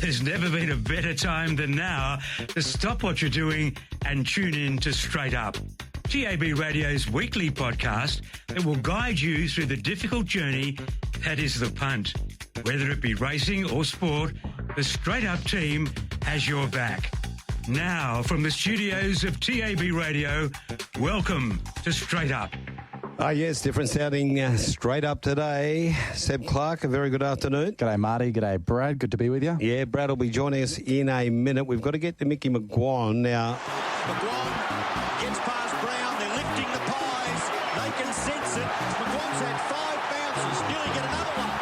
There's never been a better time than now to stop what you're doing and tune in to Straight Up, TAB Radio's weekly podcast that will guide you through the difficult journey that is the punt. Whether it be racing or sport, the Straight Up team has your back. Now, from the studios of TAB Radio, welcome to Straight Up. Yes, different sounding Straight Up today. Seb Clark, a very good afternoon. G'day, Marty. G'day, Brad. Good to be with you. Yeah, Brad will be joining us in a minute. We've got to get to Mickey McGuane now. McGuane gets past Brown. They're lifting the pies. They can sense it. McGuane's had 5 bounces. Nearly get another one.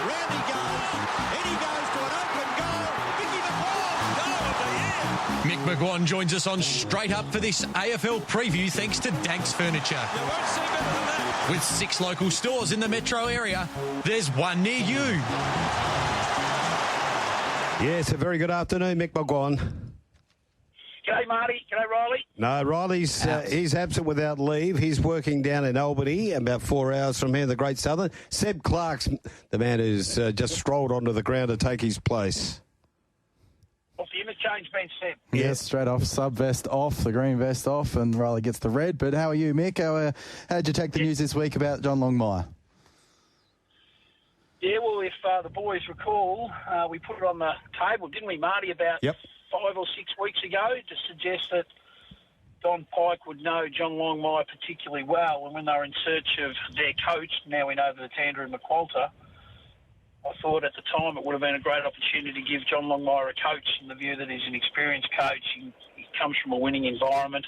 Round he goes. In he goes to an open goal. Mickey McGuane, goal of the year. Mick McGuane joins us on Straight Up for this AFL preview thanks to Dankz Furniture. You won't see better than that. With 6 local stores in the metro area, there's one near you. Yes, a very good afternoon, Mick McGuane. G'day, Marty. G'day, Riley. No, Riley's he's absent without leave. He's working down in Albany, about 4 hours from here in the Great Southern. Seb Clark's the man who's just strolled onto the ground to take his place. What's the interchange been, Seb? Yes, straight off, sub vest off, the green vest off, and Riley gets the red. But how are you, Mick? How'd you take the news this week about John Longmire? Yeah, well, if the boys recall, we put it on the table, didn't we, Marty, about 5 or 6 weeks ago to suggest that Don Pike would know John Longmire particularly well. And when they were in search of their coach, now we know that it's Andrew McQualter, I thought at the time it would have been a great opportunity to give John Longmire a coach in the view that he's an experienced coach. He comes from a winning environment.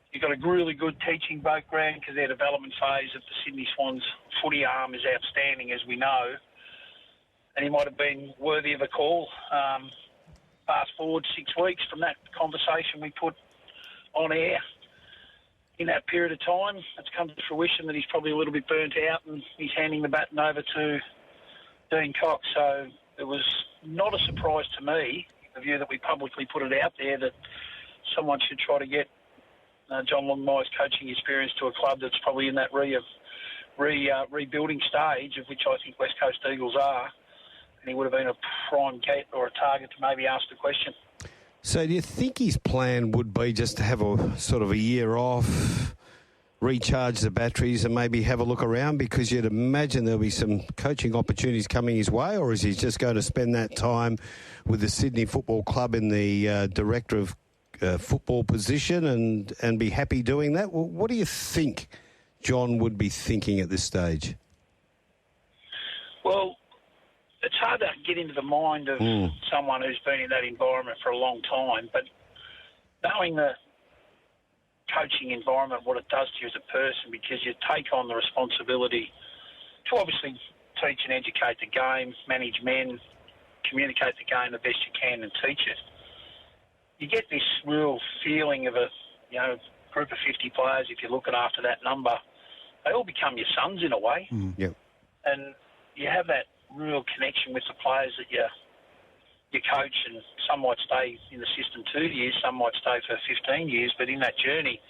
He's got a really good teaching background because their development phase of the Sydney Swans footy arm is outstanding, as we know. And he might have been worthy of a call. Fast forward 6 weeks from that conversation we put on air. In that period of time, it's come to fruition that he's probably a little bit burnt out and he's handing the baton over to Dean Cox. So it was not a surprise to me, the view that we publicly put it out there, that someone should try to get John Longmire's coaching experience to a club that's probably in that rebuilding stage, of which I think West Coast Eagles are. And he would have been a prime cat or a target to maybe ask the question. So do you think his plan would be just to have a sort of a year off, recharge the batteries and maybe have a look around? Because you'd imagine there'll be some coaching opportunities coming his way, or is he just going to spend that time with the Sydney Football Club in the director of football position and be happy doing that? Well, what do you think John would be thinking at this stage? Well, it's hard to get into the mind of someone who's been in that environment for a long time, but knowing the coaching environment, what it does to you as a person, because you take on the responsibility to obviously teach and educate the game, manage men, communicate the game the best you can and teach it. You get this real feeling of a group of 50 players, if you're looking after that number, they all become your sons in a way. And you have that real connection with the players that you coach, and some might stay in the system 2 years, some might stay for 15 years, but in that journey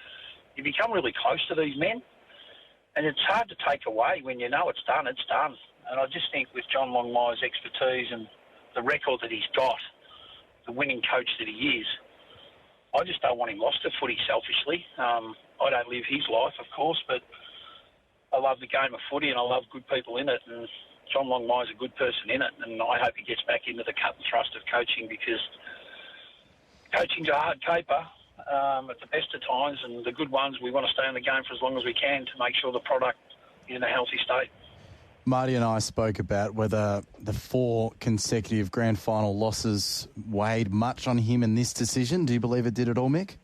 you become really close to these men, and it's hard to take away. When you know it's done, it's done. And I just think with John Longmire's expertise and the record that he's got, the winning coach that he is, I just don't want him lost to footy selfishly. I don't live his life, of course, but I love the game of footy and I love good people in it, and John Longmire's a good person in it, and I hope he gets back into the cut and thrust of coaching, because coaching's a hard caper at the best of times, and the good ones, we want to stay in the game for as long as we can to make sure the product is in a healthy state. Marty and I spoke about whether the 4 consecutive grand final losses weighed much on him in this decision. Do you believe it did at all, Mick?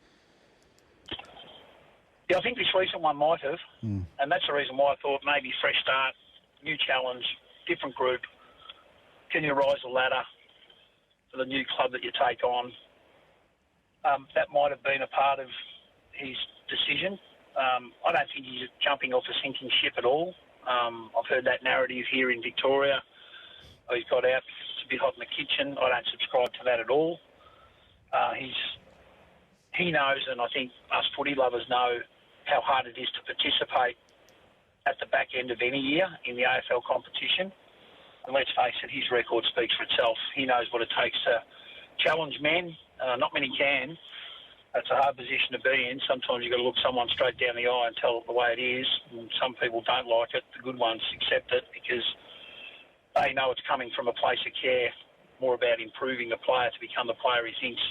Yeah, I think this recent one might have, and that's the reason why I thought maybe fresh start, new challenge, different group. Can you rise the ladder for the new club that you take on? That might have been a part of his decision. I don't think he's jumping off a sinking ship at all. I've heard that narrative here in Victoria. He's got out, it's a bit hot in the kitchen. I don't subscribe to that at all. He knows, and I think us footy lovers know, how hard it is to participate at the back end of any year in the AFL competition. And let's face it, his record speaks for itself. He knows what it takes to challenge men. Not many can. That's a hard position to be in. Sometimes you've got to look someone straight down the eye and tell it the way it is. And some people don't like it. The good ones accept it because they know it's coming from a place of care, more about improving the player to become the player he thinks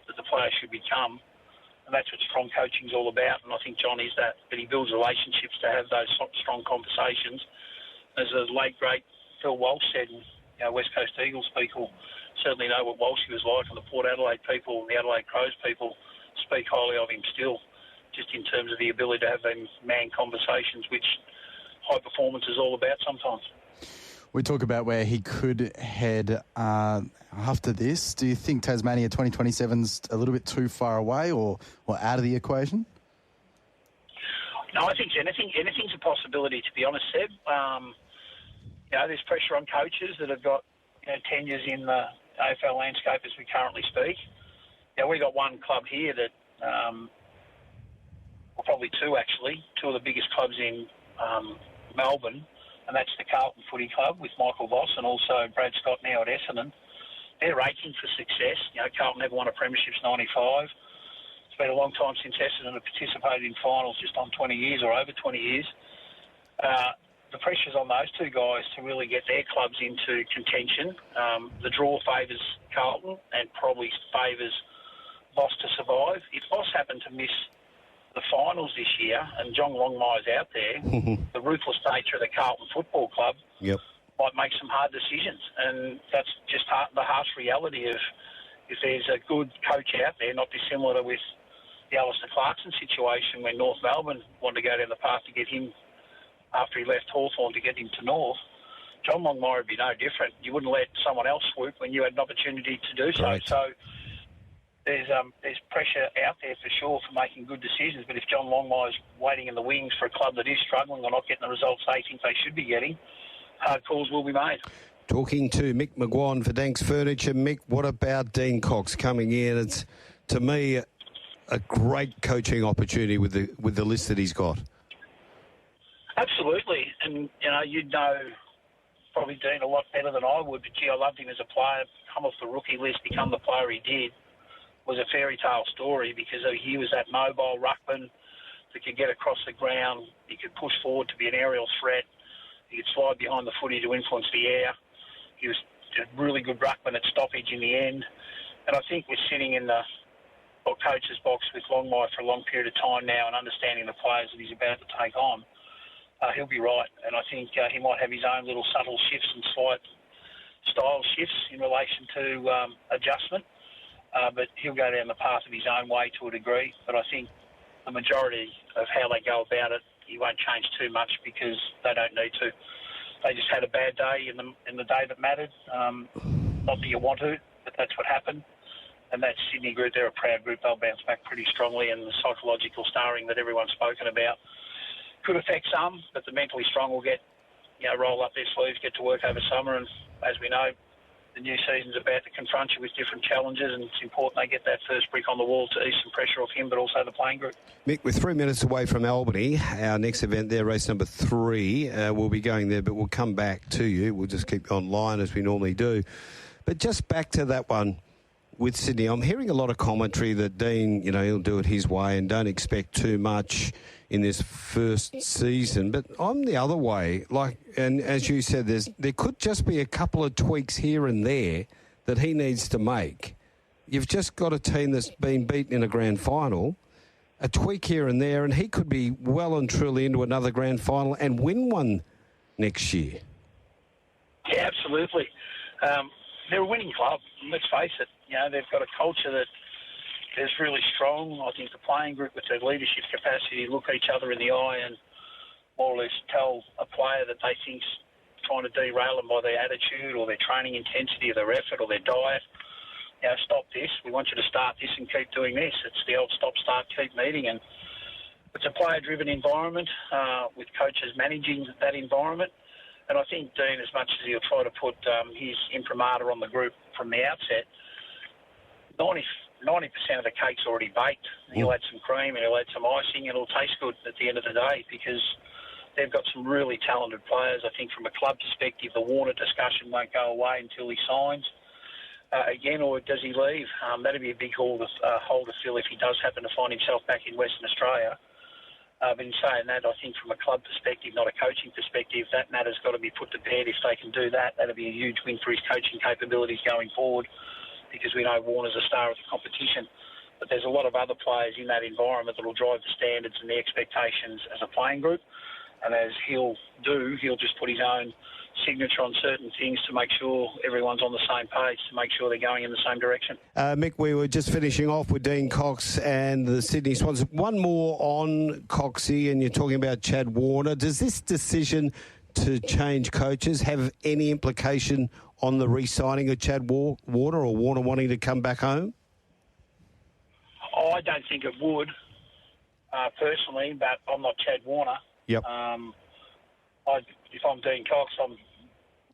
that the player should become. And that's what strong coaching is all about. And I think John is that. But he builds relationships to have those strong conversations. As the late, great Phil Walsh said, West Coast Eagles people certainly know what Walsh was like, and the Port Adelaide people and the Adelaide Crows people speak highly of him still, just in terms of the ability to have them man conversations, which high performance is all about sometimes. We talk about where he could head after this. Do you think Tasmania 2027's a little bit too far away or out of the equation? No, I think anything's a possibility, to be honest, Seb. There's pressure on coaches that have got tenures in the AFL landscape as we currently speak. We got one club here that, well, probably two actually, two of the biggest clubs in Melbourne, and that's the Carlton Footy Club with Michael Voss and also Brad Scott now at Essendon. They're racing for success. Carlton never won a premiership since 95. It's been a long time since Essendon have participated in finals, just on 20 years or over 20 years. The pressure's on those two guys to really get their clubs into contention. The draw favours Carlton and probably favours Voss to survive. If Voss happened to miss the finals this year and John Longmire's out there, the ruthless nature of the Carlton Football Club might make some hard decisions. And that's just the harsh reality of if there's a good coach out there, not dissimilar with the Alistair Clarkson situation when North Melbourne wanted to go down the path to get him after he left Hawthorn to get him to North. John Longmire would be no different. You wouldn't let someone else swoop when you had an opportunity to do so. Right. So there's pressure out there for sure for making good decisions. But if John Longmire's waiting in the wings for a club that is struggling or not getting the results they think they should be getting, hard calls will be made. Talking to Mick McGuane for Dankz Furniture. Mick, what about Dean Cox coming in? It's, to me, a great coaching opportunity with the list that he's got. Absolutely. And, you'd know probably Dean a lot better than I would, but, gee, I loved him as a player. Come off the rookie list, become the player he did, was a fairy tale story because he was that mobile ruckman that could get across the ground. He could push forward to be an aerial threat. He could slide behind the footy to influence the air. He was a really good ruckman at stoppage in the end. And I think we're sitting in the coach's box with Longmire for a long period of time now and understanding the players that he's about to take on. He'll be right. And I think he might have his own little subtle shifts and slight style shifts in relation to adjustment. But he'll go down the path of his own way to a degree. But I think the majority of how they go about it, he won't change too much because they don't need to. They just had a bad day in the day that mattered. Not that you want to, but that's what happened. And that Sydney group, they're a proud group. They'll bounce back pretty strongly, and the psychological starring that everyone's spoken about could affect some, but the mentally strong will get, roll up their sleeves, get to work over summer, and as we know, the new season's about to confront you with different challenges, and it's important they get that first brick on the wall to ease some pressure off him, but also the playing group. Mick, we're 3 minutes away from Albany. Our next event there, race number 3. We'll be going there, but we'll come back to you. We'll just keep you online as we normally do. But just back to that one with Sydney, I'm hearing a lot of commentary that Dean, he'll do it his way and don't expect too much in this first season. But I'm the other way. And as you said, there could just be a couple of tweaks here and there that he needs to make. You've just got a team that's been beaten in a grand final, a tweak here and there, and he could be well and truly into another grand final and win one next year. Yeah, absolutely. They're a winning club, let's face it. They've got a culture that is really strong. I think the playing group with their leadership capacity look each other in the eye and more or less tell a player that they think's trying to derail them by their attitude or their training intensity or their effort or their diet. Stop this. We want you to start this and keep doing this. It's the old stop, start, keep meeting. And it's a player-driven environment with coaches managing that environment. And I think Dean, as much as he'll try to put his imprimatur on the group from the outset, 90% of the cake's already baked. He'll add some cream and he'll add some icing and it'll taste good at the end of the day because they've got some really talented players. I think from a club perspective, the Warner discussion won't go away until he signs again, or does he leave? That'd be a big hole to fill if he does happen to find himself back in Western Australia. But in saying that, I think from a club perspective, not a coaching perspective, that matter's got to be put to bed. If they can do that, that'll be a huge win for his coaching capabilities going forward, because we know Warner's a star of the competition. But there's a lot of other players in that environment that will drive the standards and the expectations as a playing group. And as he'll just put his own signature on certain things to make sure everyone's on the same page, to make sure they're going in the same direction. Mick, we were just finishing off with Dean Cox and the Sydney Swans. One more on Coxie, and you're talking about Chad Warner. Does this decision to change coaches have any implication on the re-signing of Chad Warner, or Warner wanting to come back home? Oh, I don't think it would, personally, but I'm not Chad Warner. Yep. If I'm Dean Cox, I'm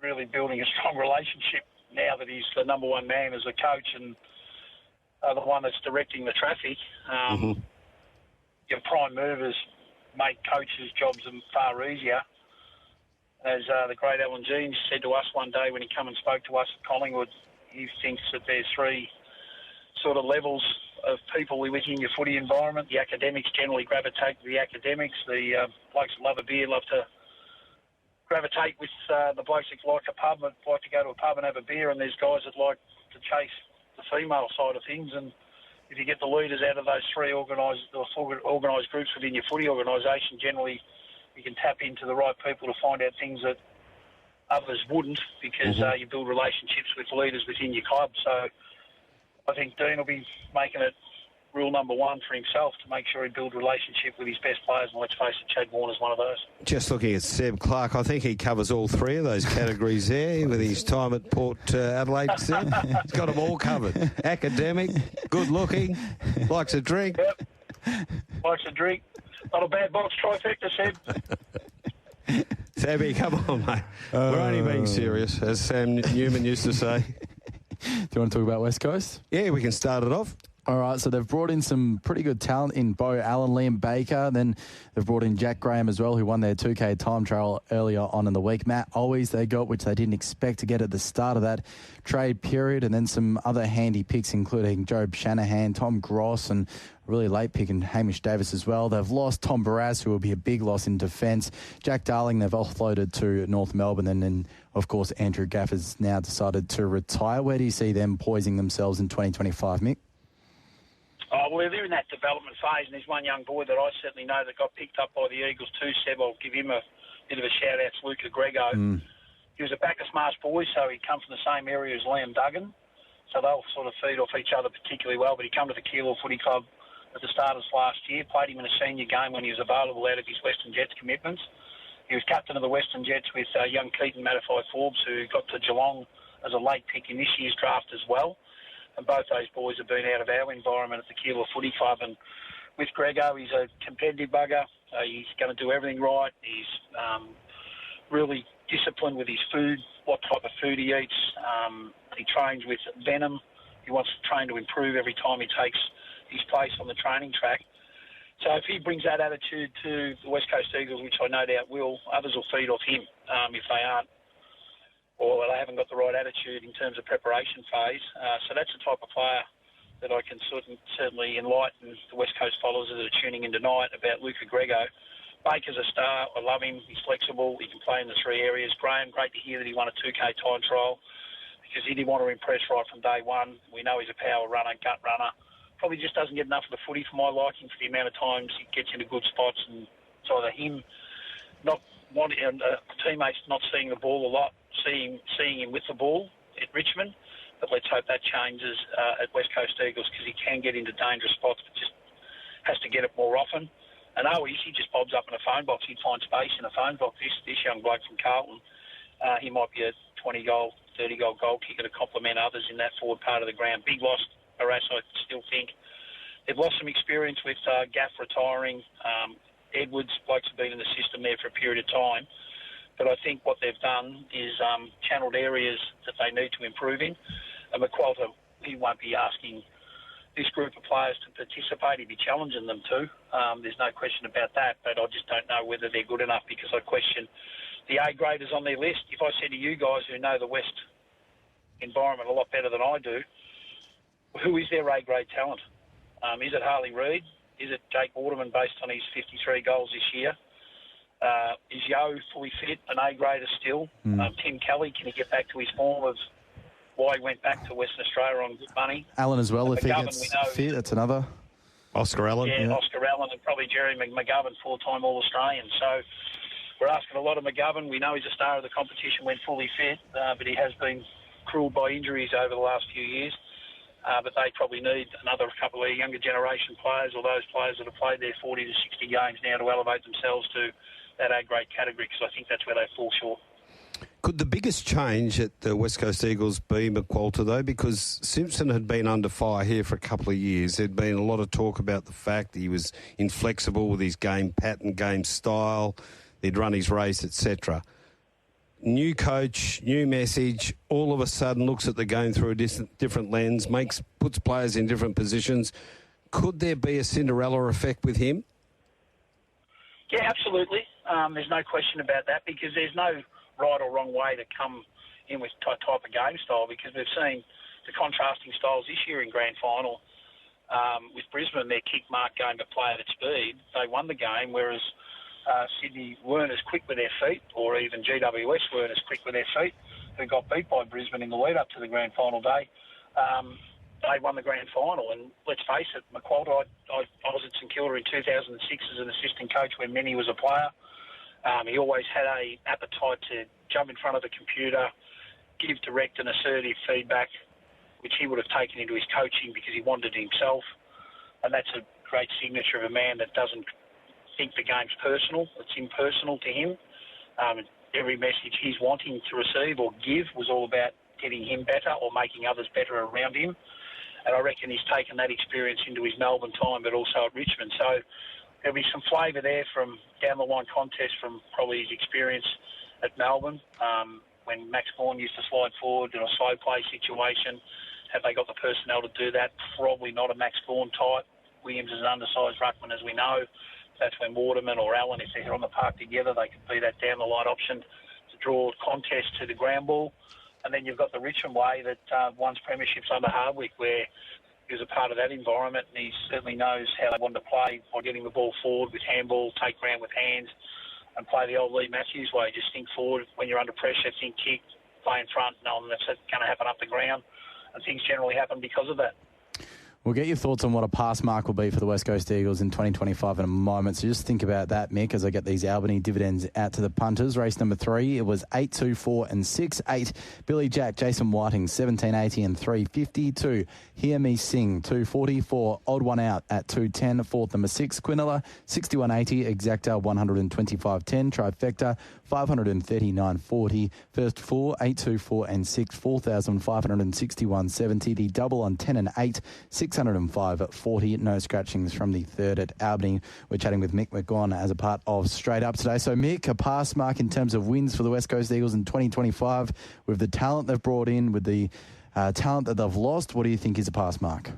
really building a strong relationship now that he's the number one man as a coach and the one that's directing the traffic. Your prime movers make coaches' jobs far easier. As the great Alan Jeans said to us one day when he came and spoke to us at Collingwood, he thinks that there's three sort of levels of people within your footy environment. The academics generally gravitate to the academics. The blokes that love a beer love to gravitate with the blokes that like a pub, and like to go to a pub and have a beer, and there's guys that like to chase the female side of things. And if you get the leaders out of those three organised groups within your footy organisation, generally you can tap into the right people to find out things that others wouldn't, because you build relationships with leaders within your club. So I think Dean will be making it rule number one for himself to make sure he builds a relationship with his best players, and let's face it, Chad Warner's one of those. Just looking at Seb Clark, I think he covers all three of those categories there with his time at Port Adelaide. Seb. He's got them all covered. Academic, good looking, likes a drink. Yep, likes a drink. Not a bad box trifecta, Seb. Sebby, come on, mate. We're only being serious, as Sam Newman used to say. Do you want to talk about West Coast? Yeah, we can start it off. All right, so they've brought in some pretty good talent in Bo Allen, Liam Baker. Then they've brought in Jack Graham as well, who won their 2K time trial earlier on in the week. Matt Always they got, which they didn't expect to get at the start of that trade period. And then some other handy picks, including Job Shanahan, Tom Gross, and a really late pick in Hamish Davis as well. They've lost Tom Barras, who will be a big loss in defence. Jack Darling they've offloaded to North Melbourne. And then, of course, Andrew Gaff has now decided to retire. Where do you see them poising themselves in 2025, Mick? Oh, well, they're in that development phase, and there's one young boy that I certainly know that got picked up by the Eagles too, Seb. I'll give him a bit of a shout-out to Luca Grego. He was a Bacchus Marsh boy, so he come from the same area as Liam Duggan, so they'll sort of feed off each other particularly well. But he come to the Keilor Footy Club at the start of last year, played him in a senior game when he was available out of his Western Jets commitments. He was captain of the Western Jets with young Keaton Matafai-Forbes, who got to Geelong as a late pick in this year's draft as well. And both those boys have been out of our environment at the Keilor Footy Club. And with Grego, he's a competitive bugger. He's going to do everything right. He's really disciplined with his food, what type of food he eats. He trains with venom. He wants to train to improve every time he takes his place on the training track. So if he brings that attitude to the West Coast Eagles, which I no doubt will, others will feed off him if they aren't, or they haven't got the right attitude in terms of preparation phase. So that's the type of player that I can certainly enlighten the West Coast followers that are tuning in tonight about Luca Grego. Baker's a star. I love him. He's flexible. He can play in the three areas. Graham, great to hear that he won a 2K time trial because he didn't want to impress right from day one. We know he's a power runner, gut runner. Probably just doesn't get enough of the footy for my liking for the amount of times he gets into good spots, and it's either him not wanting teammates not seeing the ball a lot, seeing him with the ball at Richmond, but let's hope that changes at West Coast Eagles because he can get into dangerous spots, but just has to get it more often. And always he just bobs up in a phone box. He'd find space in a phone box. This young bloke from Carlton, he might be a 20-goal, 30-goal goal kicker to complement others in that forward part of the ground. Big loss, Barras, I still think. They've lost some experience with Gaff retiring. Edwards, blokes have been in the system there for a period of time. But I think what they've done is channelled areas that they need to improve in. And McQualter, he won't be asking this group of players to participate. He'd be challenging them too. There's no question about that, but I just don't know whether they're good enough because I question the A-graders on their list. If I said to you guys who know the West environment a lot better than I do, who is their A-grade talent? Is it Harley Reid? Is it Jake Waterman based on his 53 goals this year? Is Yo fully fit, an A-grader still? Tim Kelly, can he get back to his form of why he went back to Western Australia on good money? Allen as well, if he McGovern, gets fit, that's another. Oscar Allen. Yeah, Oscar Allen and probably Jerry McGovern, four-time All-Australian. So we're asking a lot of McGovern. We know he's a star of the competition when fully fit, but he has been cruelled by injuries over the last few years. But they probably need another couple of younger generation players or those players that have played their 40 to 60 games now to elevate themselves to that A-grade category, because I think that's where they fall short. Could the biggest change at the West Coast Eagles be McQualter, though? Because Simpson had been under fire here for a couple of years. There'd been a lot of talk about the fact that he was inflexible with his game pattern, game style. He'd run his race, etc. New coach, new message, all of a sudden looks at the game through a different lens, puts players in different positions. Could there be a Cinderella effect with him? Yeah, absolutely. There's no question about that, because there's no right or wrong way to come in with type of game style, because we've seen the contrasting styles this year in grand final. With Brisbane, their kick mark game but play at speed, they won the game, whereas Sydney weren't as quick with their feet, or even GWS weren't as quick with their feet, who got beat by Brisbane in the lead up to the grand final day. They won the grand final, and let's face it, McQualter, I was at St Kilda in 2006 as an assistant coach when Minnie was a player. He always had an appetite to jump in front of the computer, give direct and assertive feedback, which he would have taken into his coaching because he wanted it himself. And that's a great signature of a man that doesn't think the game's personal. It's impersonal to him. Every message he's wanting to receive or give was all about getting him better or making others better around him. And I reckon he's taken that experience into his Melbourne time, but also at Richmond. So there'll be some flavour there from down-the-line contest from probably his experience at Melbourne, when Max Gawn used to slide forward in a slow play situation. Have they got the personnel to do that? Probably not a Max Gawn type. Williams is an undersized ruckman, as we know. That's when Waterman or Allen, if they're on the park together, they could be that down-the-line option to draw contest to the ground ball. And then you've got the Richmond way that won premierships under Hardwick, where he was a part of that environment, and he certainly knows how they wanted to play by getting the ball forward with handball, take ground with hands, and play the old Lee Matthews way. Just think forward when you're under pressure, think kick, play in front, knowing that's going to happen up the ground, and things generally happen because of that. We'll get your thoughts on what a pass mark will be for the West Coast Eagles in 2025 in a moment. So just think about that, Mick, as I get these Albany dividends out to the punters. Race number 3, it was 8, 2, 4 and 6. 8, Billy Jack, Jason Whiting, 17.80 and 3.52. Hear Me Sing, 2.44. Odd one out at 2.10. Fourth number 6, Quinella, 61.80. Exacta, 125.10. Trifecta, 539.40. First 4, 8, 2, 4 and 6, 4,561.70. The double on 10 and 8, 605.40. No scratchings from the third at Albany. We're chatting with Mick McGuane as a part of Straight Up today. So, Mick, a pass mark in terms of wins for the West Coast Eagles in 2025 with the talent they've brought in, with the talent that they've lost. What do you think is a pass mark?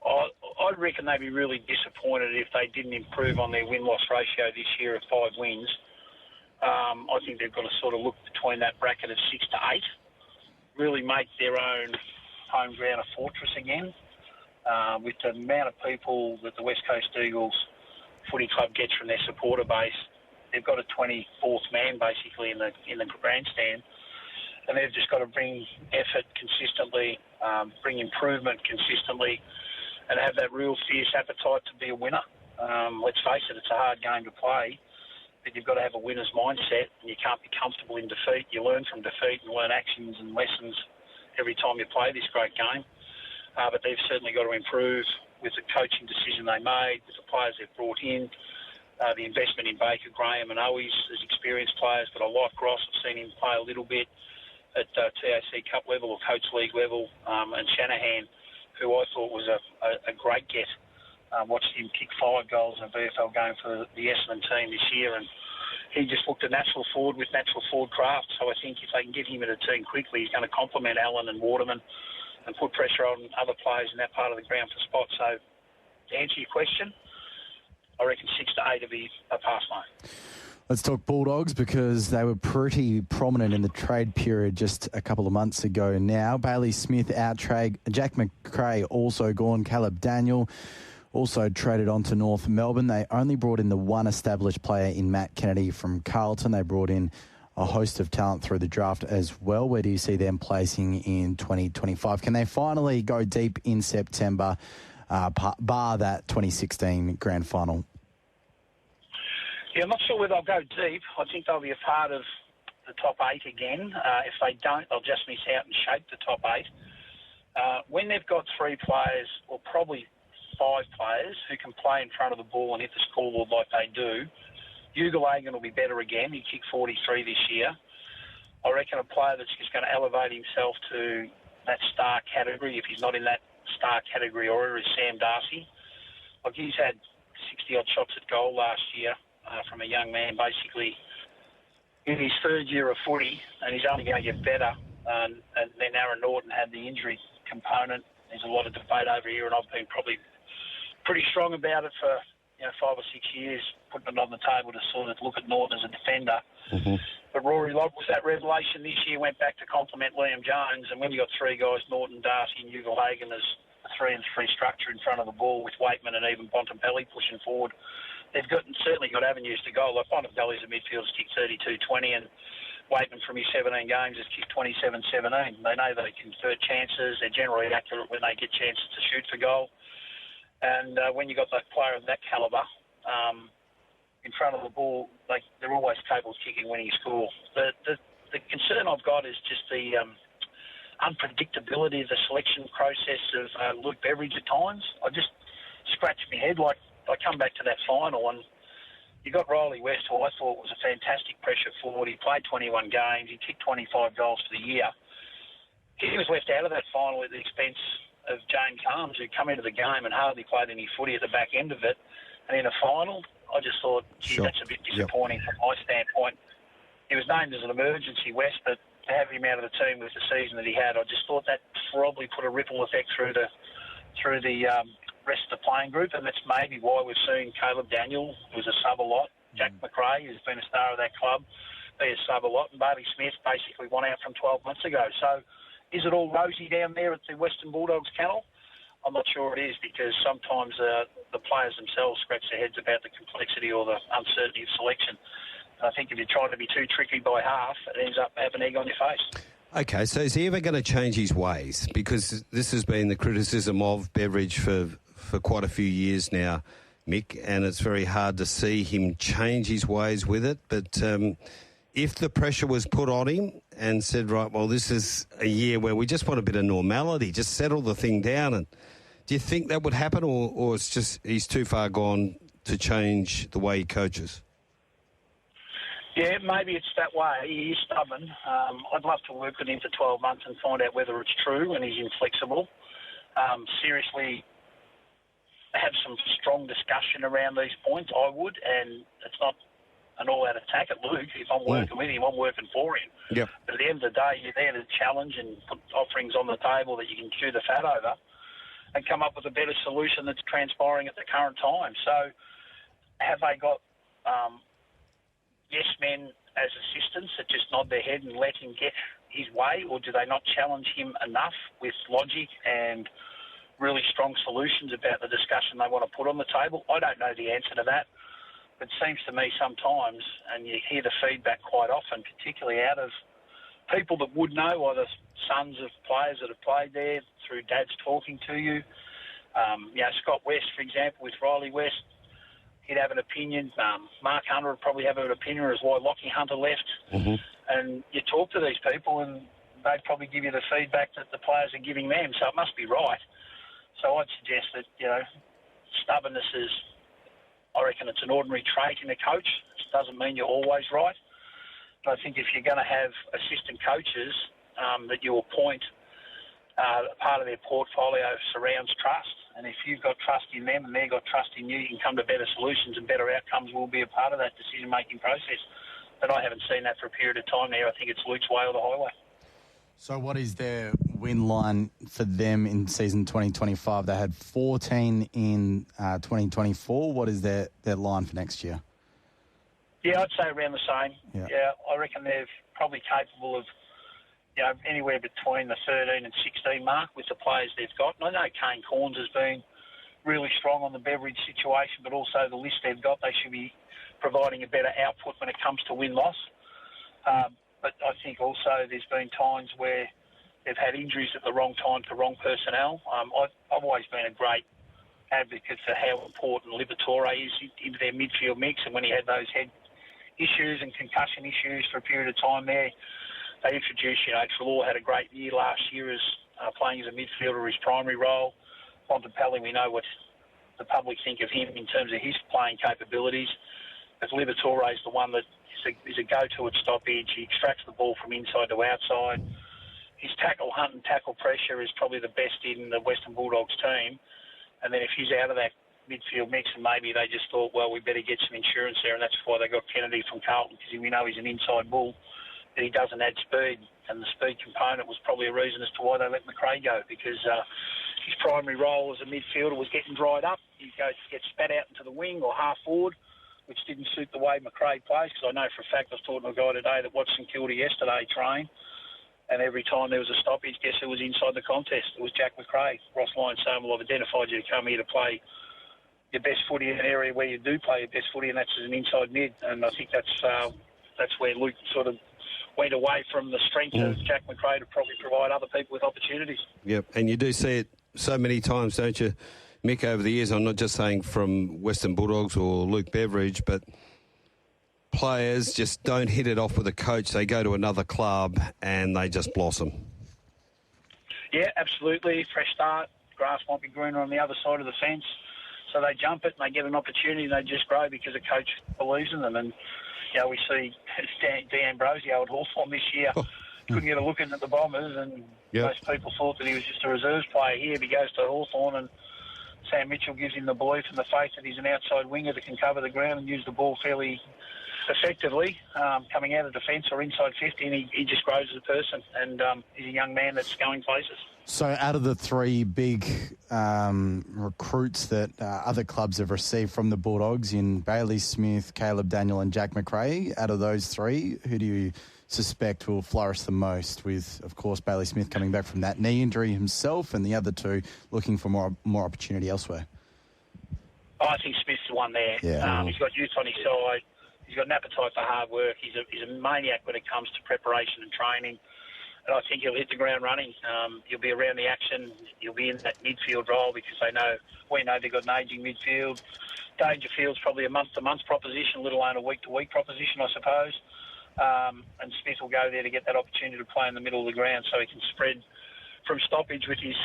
I reckon they'd be really disappointed if they didn't improve on their win-loss ratio this year of 5 wins. I think they've got to sort of look between that bracket of 6 to 8, really make their own home ground a fortress again. With the amount of people that the West Coast Eagles footy club gets from their supporter base, they've got a 24th man basically in the grandstand, and they've just got to bring effort consistently, bring improvement consistently, and have that real fierce appetite to be a winner. Let's face it, it's a hard game to play, but you've got to have a winner's mindset, and you can't be comfortable in defeat. You learn from defeat and learn actions and lessons every time you play this great game. But they've certainly got to improve with the coaching decision they made, with the players they've brought in, the investment in Baker, Graham and Owies as experienced players. But I like Ross. I've seen him play a little bit at TAC Cup level or Coach League level, and Shanahan, who I thought was a great get. Watched him kick 5 goals in a VFL game for the Essendon team this year, and he just looked a natural forward with natural forward craft. So I think if they can get him in a team quickly, he's going to complement Allen and Waterman and put pressure on other players in that part of the ground for spots. So to answer your question, I reckon 6 to 8 will be a pass line. Let's talk Bulldogs because they were pretty prominent in the trade period just a couple of months ago now. Bailey Smith out trade, Jack McRae also gone, Caleb Daniel also traded on to North Melbourne. They only brought in the one established player in Matt Kennedy from Carlton. They brought in a host of talent through the draft as well. Where do you see them placing in 2025? Can they finally go deep in September, bar that 2016 grand final? Yeah, I'm not sure whether they'll go deep. I think they'll be a part of the top 8 again. If they don't, they'll just miss out and shape the top 8. When they've got 3 players, or probably 5 players, who can play in front of the ball and hit the scoreboard like they do, Ugle-Hagan will be better again. He kicked 43 this year. I reckon a player that's just going to elevate himself to that star category, if he's not in that star category already, is Sam Darcy. Like, he's had 60-odd shots at goal last year from a young man, basically in his 3rd year of footy, and he's only going to get better. And then Aaron Norton had the injury component. There's a lot of debate over here, and I've been probably pretty strong about it for 5 or 6 years, putting it on the table to sort of look at Norton as a defender. Mm-hmm. But Rory Lobb was that revelation this year, went back to complement Liam Jones, and when you got 3 guys, Norton, Darcy and Ugle-Hagan, as a 3-and-3 structure in front of the ball with Waitman and even Bontempelli pushing forward, they've certainly got avenues to goal. Like Bontempelli's a midfielder's kicked 32-20, and Waitman from his 17 games has kicked 27-17. They know they convert chances. They're generally accurate when they get chances to shoot for goal. And when you've got that player of that calibre in front of the ball, they're always capable of kicking winning score. The concern I've got is just the unpredictability of the selection process of Luke Beveridge at times. I just scratch my head. Like, I come back to that final and you got Riley West, who I thought was a fantastic pressure forward. He played 21 games. He kicked 25 goals for the year. He was left out of that final at the expense of James Harms, who come into the game and hardly played any footy at the back end of it. And in a final, I just thought, that's a bit disappointing from my standpoint. He was named as an emergency West, but to have him out of the team with the season that he had, I just thought that probably put a ripple effect through the rest of the playing group, and that's maybe why we've seen Caleb Daniel, who's a sub a lot, Jack McRae, who's been a star of that club, be a sub a lot, and Bailey Smith basically won out from 12 months ago. So is it all rosy down there at the Western Bulldogs kennel? I'm not sure it is, because sometimes the players themselves scratch their heads about the complexity or the uncertainty of selection. And I think if you're trying to be too tricky by half, it ends up having egg on your face. Okay, so is he ever going to change his ways? Because this has been the criticism of Beveridge for quite a few years now, Mick, and it's very hard to see him change his ways with it. But if the pressure was put on him and said, right, well, this is a year where we just want a bit of normality, just settle the thing down, and do you think that would happen, or it's just he's too far gone to change the way he coaches? Yeah, maybe it's that way. He is stubborn. I'd love to work with him for 12 months and find out whether it's true and he's inflexible. Seriously, have some strong discussion around these points, I would, and it's not an all-out attack at Luke. If I'm working with him, I'm working for him. Yep. But at the end of the day, you're there to challenge and put offerings on the table that you can chew the fat over and come up with a better solution that's transpiring at the current time. So have they got yes men as assistants that just nod their head and let him get his way, or do they not challenge him enough with logic and really strong solutions about the discussion they want to put on the table? I don't know the answer to that. But it seems to me sometimes, and you hear the feedback quite often, particularly out of people that would know, either sons of players that have played there, through dads talking to you. Scott West, for example, with Riley West, he'd have an opinion. Mark Hunter would probably have an opinion as why Lockie Hunter left. Mm-hmm. And you talk to these people and they'd probably give you the feedback that the players are giving them, so it must be right. So I'd suggest that, stubbornness is, I reckon it's an ordinary trait in a coach. It doesn't mean you're always right. But I think if you're going to have assistant coaches that you appoint, part of their portfolio surrounds trust. And if you've got trust in them and they've got trust in you, you can come to better solutions, and better outcomes will be a part of that decision-making process. But I haven't seen that for a period of time now. I think it's Luke's way or the highway. So what is their win line for them in season 2025? They had 14 in 2024. What is their line for next year? Yeah, I'd say around the same. Yeah. I reckon they're probably capable of, anywhere between the 13 and 16 mark with the players they've got. And I know Kane Corns has been really strong on the Beveridge situation, but also the list they've got, they should be providing a better output when it comes to win-loss. But I think also there's been times where they've had injuries at the wrong time to wrong personnel. I've always been a great advocate for how important Liberatore is into their midfield mix, and when he had those head issues and concussion issues for a period of time there, they introduced, Trelaw had a great year last year as playing as a midfielder, his primary role. Bontempelli, we know what the public think of him in terms of his playing capabilities. As Liberatore is the one that is a go-to at stoppage. He extracts the ball from inside to outside. His tackle hunt and tackle pressure is probably the best in the Western Bulldogs team. And then if he's out of that midfield mix, and maybe they just thought, well, we better get some insurance there, and that's why they got Kennedy from Carlton, because we know he's an inside bull, but he doesn't add speed. And the speed component was probably a reason as to why they let McRae go, because his primary role as a midfielder was getting dried up. He'd get spat out into the wing or half forward, which didn't suit the way McRae plays, because I know for a fact I was talking to a guy today that watched St Kilda yesterday train, and every time there was a stoppage, guess who was inside the contest? It was Jack McRae. Ross Lyons saying, well, I've identified you to come here to play your best footy in an area where you do play your best footy, and that's as an inside mid. And I think that's where Luke sort of went away from the strength of Jack McRae to probably provide other people with opportunities. Yep, and you do see it so many times, don't you, Mick, over the years? I'm not just saying from Western Bulldogs or Luke Beveridge, but players just don't hit it off with a coach. They go to another club and they just blossom. Yeah, absolutely. Fresh start. Grass might be greener on the other side of the fence. So they jump it and they get an opportunity and they just grow because a coach believes in them. And, we see D'Ambrosio at Hawthorn this year. Couldn't get a look in at the Bombers, and most people thought that he was just a reserves player here. But he goes to Hawthorn, and Sam Mitchell gives him the belief and the faith that he's an outside winger that can cover the ground and use the ball fairly effectively, coming out of defence or inside 50, and he just grows as a person, and he's a young man that's going places. So out of the three big recruits that other clubs have received from the Bulldogs in Bailey Smith, Caleb Daniel and Jack McRae, out of those three, who do you suspect will flourish the most, with, of course, Bailey Smith coming back from that knee injury himself and the other two looking for more opportunity elsewhere? I think Smith's the one there. Yeah. He's got youth on his side. He's got an appetite for hard work. He's a maniac when it comes to preparation and training. And I think he'll hit the ground running. He'll be around the action. He'll be in that midfield role because we know they've got an ageing midfield. Dangerfield's probably a month-to-month proposition, let alone a week-to-week proposition, I suppose. And Smith will go there to get that opportunity to play in the middle of the ground so he can spread from stoppage with his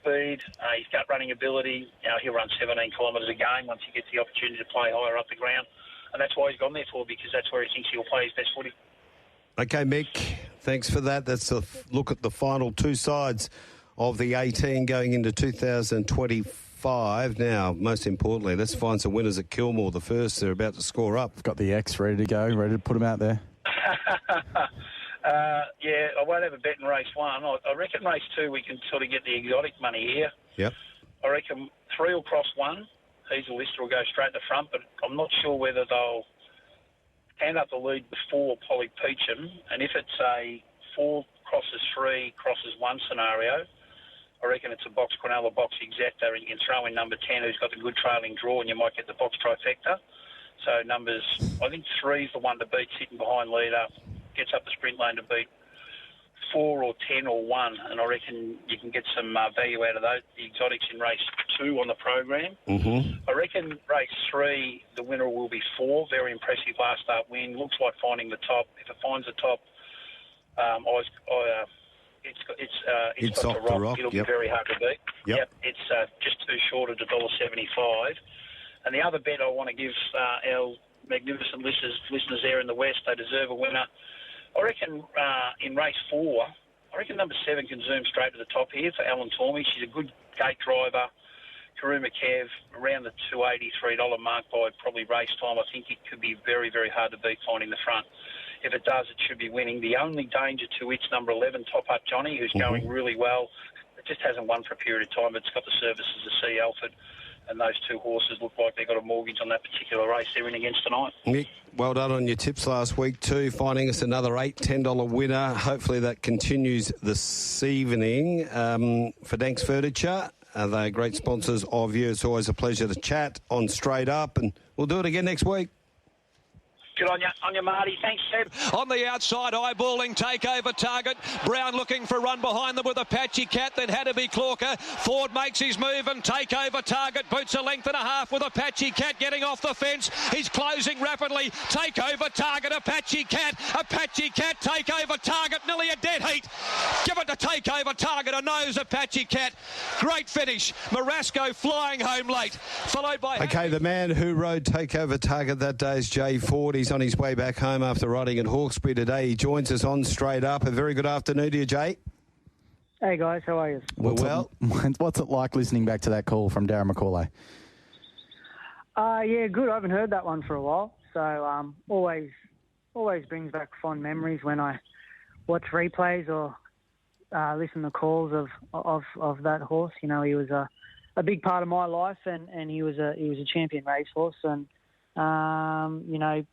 speed, his gut-running ability. He'll run 17 kilometres a game once he gets the opportunity to play higher up the ground. And that's why he's gone there for, because that's where he thinks he'll play his best footy. Okay, Mick, thanks for that. That's a look at the final two sides of the 18 going into 2025. Now, most importantly, let's find some winners at Kilmore. The first, they're about to score up. Got the X ready to go, ready to put them out there. I won't have a bet in race one. I reckon race two we can sort of get the exotic money here. Yep. I reckon 3 will cross 1. Hazel Lister will go straight to front, but I'm not sure whether they'll hand up the lead before Polly Peacham. And if it's a 4 crosses 3, crosses 1 scenario, I reckon it's a box Quinella, box exacta, and you can throw in number 10, who's got the good trailing draw, and you might get the box trifecta. So I think 3 is the one to beat, sitting behind leader, gets up the sprint lane to beat 4 or 10 or 1, and I reckon you can get some value out of those, the exotics in race 2 on the program. Mm-hmm. I reckon race 3, the winner will be 4. Very impressive last start win. Looks like finding the top. If it finds the top, it's got the rock. It'll be very hard to beat. Yep. It's just too short at $1.75. And the other bet I want to give our magnificent listeners there in the West, they deserve a winner. I reckon in race 4, I reckon number 7 can zoom straight to the top here for Alan Tormey. She's a good gate driver. Karuma Kev, around the $283 mark by probably race time. I think it could be very, very hard to beat finding the front. if it does, it should be winning. The only danger to it's number 11, Top Up Johnny, who's going really well. It just hasn't won for a period of time, but it's got the services to see Alfred. And those two horses look like they've got a mortgage on that particular race they're in against tonight. Mick, well done on your tips last week too, finding us another $10 winner. Hopefully that continues this evening. For Dankz Furniture, they're great sponsors of you. It's always a pleasure to chat on Straight Up, and we'll do it again next week. Good on you, Marty. Thanks, Seb. On the outside, eyeballing Takeover Target. Brown looking for a run behind them with Apache Cat, then had to be Clorker. Ford makes his move and Takeover Target boots a length and a half with Apache Cat getting off the fence. He's closing rapidly. Takeover Target, Apache Cat, Takeover Target, nearly a dead heat. Give it to Takeover Target, a nose Apache Cat. Great finish. Marasco flying home late, followed by... Okay, the man who rode Takeover Target that day is Jay Ford. He's on his way back home after riding at Hawkesbury today. He joins us on Straight Up. A very good afternoon to you, Jay. Hey, guys. How are you? What's it like listening back to that call from Darren McCauley? Yeah, good. I haven't heard that one for a while. So always brings back fond memories when I watch replays or listen to calls of that horse. You know, he was a big part of my life, and he was a champion racehorse, and you know,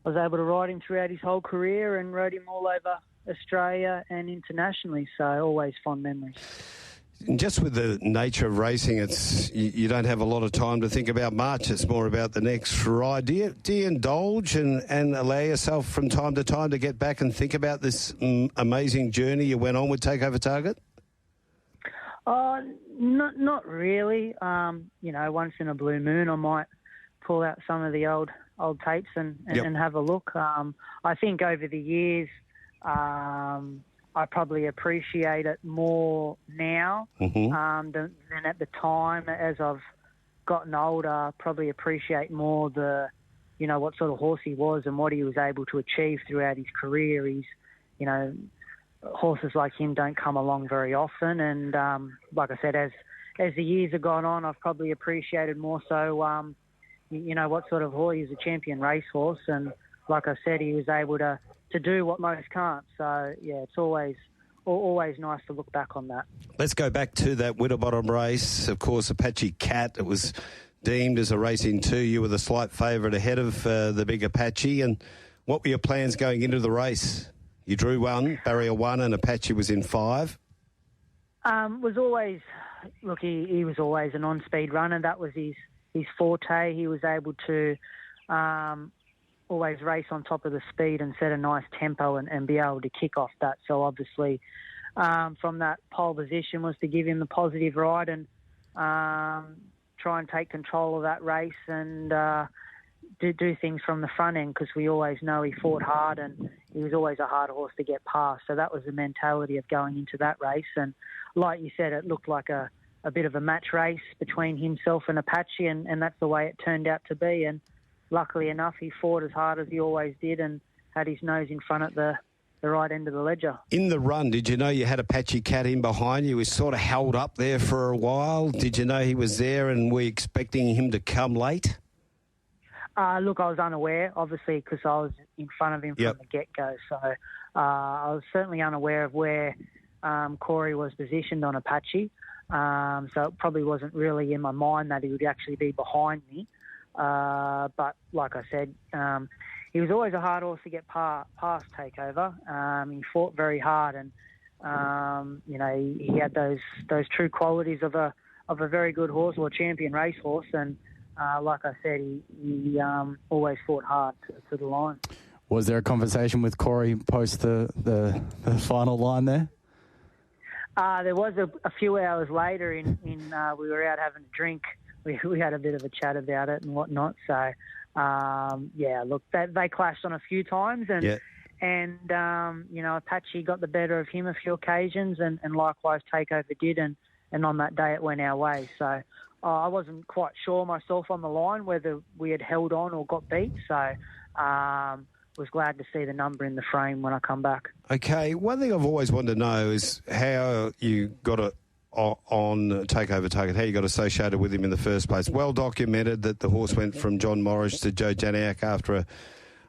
I was able to ride him throughout his whole career and rode him all over Australia and internationally. So always fond memories. Just with the nature of racing, it's you don't have a lot of time to think about March. It's more about the next ride. Do you indulge and allow yourself from time to time to get back and think about this amazing journey you went on with Takeover Target? Not really. You know, once in a blue moon, I might pull out some of the old tapes and have a look. I think over the years, I probably appreciate it more now than at the time. As I've gotten older, probably appreciate more what sort of horse he was and what he was able to achieve throughout his career. He's, you know, horses like him don't come along very often. And like I said, as the years have gone on, I've probably appreciated more so, you know, what sort of horse. He's a champion racehorse. And like I said, he was able to do what most can't. So, yeah, it's always nice to look back on that. Let's go back to that Winterbottom race. Of course, Apache Cat, it was deemed as a race in two. You were the slight favourite ahead of the big Apache. And what were your plans going into the race? You drew one, barrier one, and Apache was in five. Was always, look, he was always an on-speed runner. That was his forte. He was able to always race on top of the speed and set a nice tempo and be able to kick off that. So obviously from that pole position was to give him the positive ride and try and take control of that race and do things from the front end, because we always know he fought hard and he was always a hard horse to get past. So that was the mentality of going into that race. And like you said, it looked like a bit of a match race between himself and Apache, and that's the way it turned out to be. And luckily enough, he fought as hard as he always did and had his nose in front at the right end of the ledger. In the run, did you know you had Apache Cat in behind you? He was sort of held up there for a while. Did you know he was there and were you expecting him to come late? Look, I was unaware, obviously, because I was in front of him from the get-go. So I was certainly unaware of where Corey was positioned on Apache. So it probably wasn't really in my mind that he would actually be behind me. But like I said, he was always a hard horse to get past Takeover. He fought very hard, and you know, he had those true qualities of a very good horse or a champion racehorse. And like I said, he always fought hard to the line. Was there a conversation with Corey post the final line there? There was a few hours later. We were out having a drink. We had a bit of a chat about it and whatnot. So, yeah, look, they clashed on a few times, and you know, Apache got the better of him a few occasions, and likewise Takeover did, and on that day it went our way. So I wasn't quite sure myself on the line whether we had held on or got beat. So was glad to see the number in the frame when I come back. Okay, one thing I've always wanted to know is how you got it on Takeover Target, how you got associated with him in the first place. Well documented that the horse went from John Morris to Joe Janiak after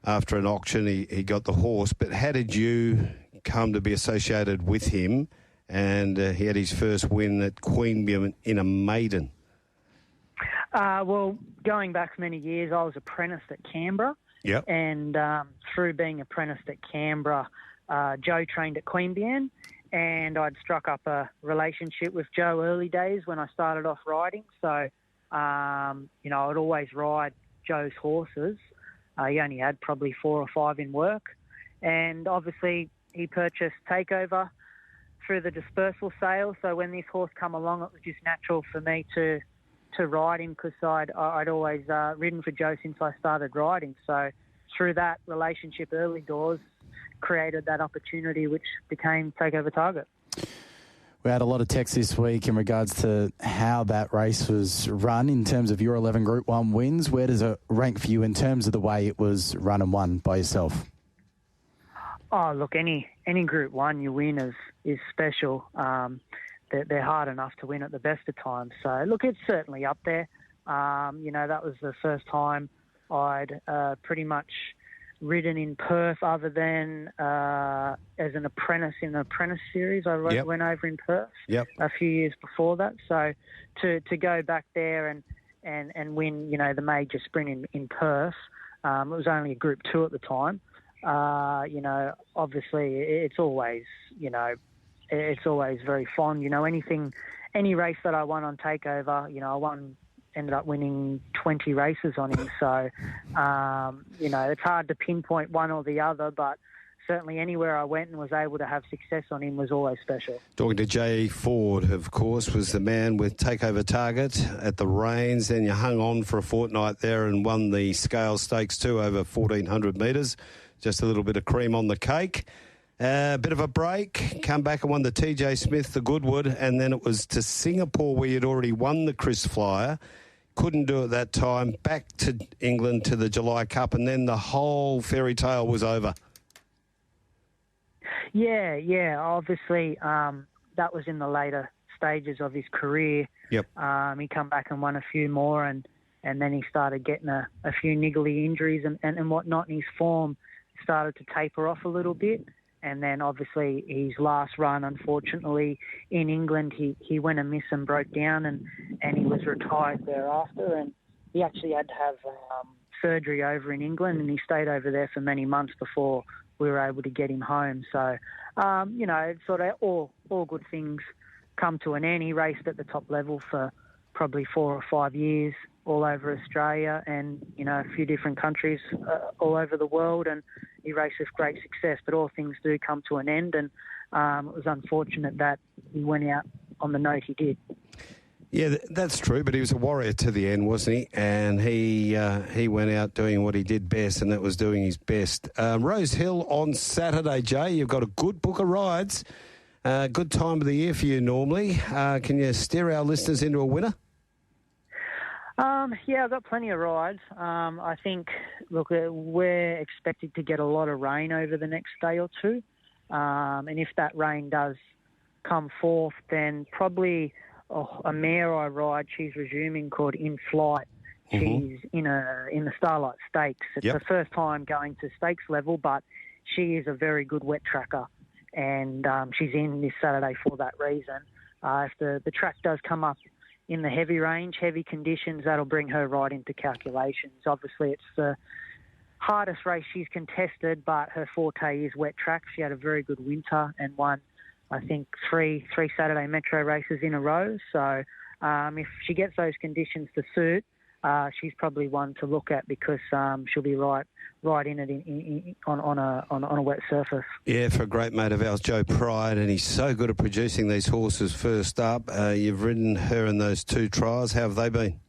after an auction, he got the horse. But how did you come to be associated with him? And he had his first win at Queanbeyan in a maiden. Well, going back many years, I was apprenticed at Canberra. Yep. And through being apprenticed at Canberra, Joe trained at Queanbeyan, and I'd struck up a relationship with Joe early days when I started off riding. So, I'd always ride Joe's horses. He only had probably 4 or 5 in work. And obviously he purchased Takeover through the dispersal sale. So when this horse come along, it was just natural for me to ride him because I'd always ridden for Joe since I started riding. So through that relationship early doors, created that opportunity which became Takeover Target. We had a lot of text this week in regards to how that race was run in terms of your 11 Group 1 wins. Where does it rank for you in terms of the way it was run and won by yourself? Oh, look, any Group 1 you win is special. They're hard enough to win at the best of times. So, look, it's certainly up there. That was the first time I'd pretty much ridden in Perth other than as an apprentice in the apprentice series. I went over in Perth a few years before that. So to go back there and win, the major sprint in Perth, it was only a Group 2 at the time. Obviously it's always very fond. Any race that I won on Takeover, ended up winning 20 races on him. So, it's hard to pinpoint one or the other, but certainly anywhere I went and was able to have success on him was always special. Talking to J.E. Ford, of course, was the man with Takeover Target at the Reigns. Then you hung on for a fortnight there and won the Scale Stakes too, over 1,400 metres. Just a little bit of cream on the cake. A bit of a break, come back and won the TJ Smith, the Goodwood, and then it was to Singapore where you'd already won the Chris Flyer. Couldn't do it that time. Back to England to the July Cup, and then the whole fairy tale was over. Yeah. Obviously, that was in the later stages of his career. Yep. He come back and won a few more, and then he started getting a few niggly injuries and whatnot, and his form started to taper off a little bit. And then obviously his last run, unfortunately, in England, he went amiss and broke down and he was retired thereafter. And he actually had to have surgery over in England, and he stayed over there for many months before we were able to get him home. So, sort of all good things come to an end. He raced at the top level for probably 4 or 5 years all over Australia and, a few different countries all over the world, and he raced with great success. But all things do come to an end, and it was unfortunate that he went out on the note he did. Yeah, that's true, but he was a warrior to the end, wasn't he? And he went out doing what he did best, and that was doing his best. Rose Hill on Saturday, Jay. You've got a good book of rides. Good time of the year for you normally. Can you steer our listeners into a winner? I've got plenty of rides. I think, look, we're expected to get a lot of rain over the next day or two. And if that rain does come forth, then probably a mare I ride, she's resuming, called In Flight. She's in the Starlight Stakes. It's her first time going to stakes level, but she is a very good wet tracker. And she's in this Saturday for that reason. If the track does come up in the heavy range, heavy conditions, that'll bring her right into calculations. Obviously, it's the hardest race she's contested, but her forte is wet track. She had a very good winter and won, I think, three Saturday Metro races in a row. So if she gets those conditions to suit, she's probably one to look at because she'll be right in it on a wet surface. Yeah, for a great mate of ours, Joe Pride, and he's so good at producing these horses first up. You've ridden her in those 2 trials. How have they been?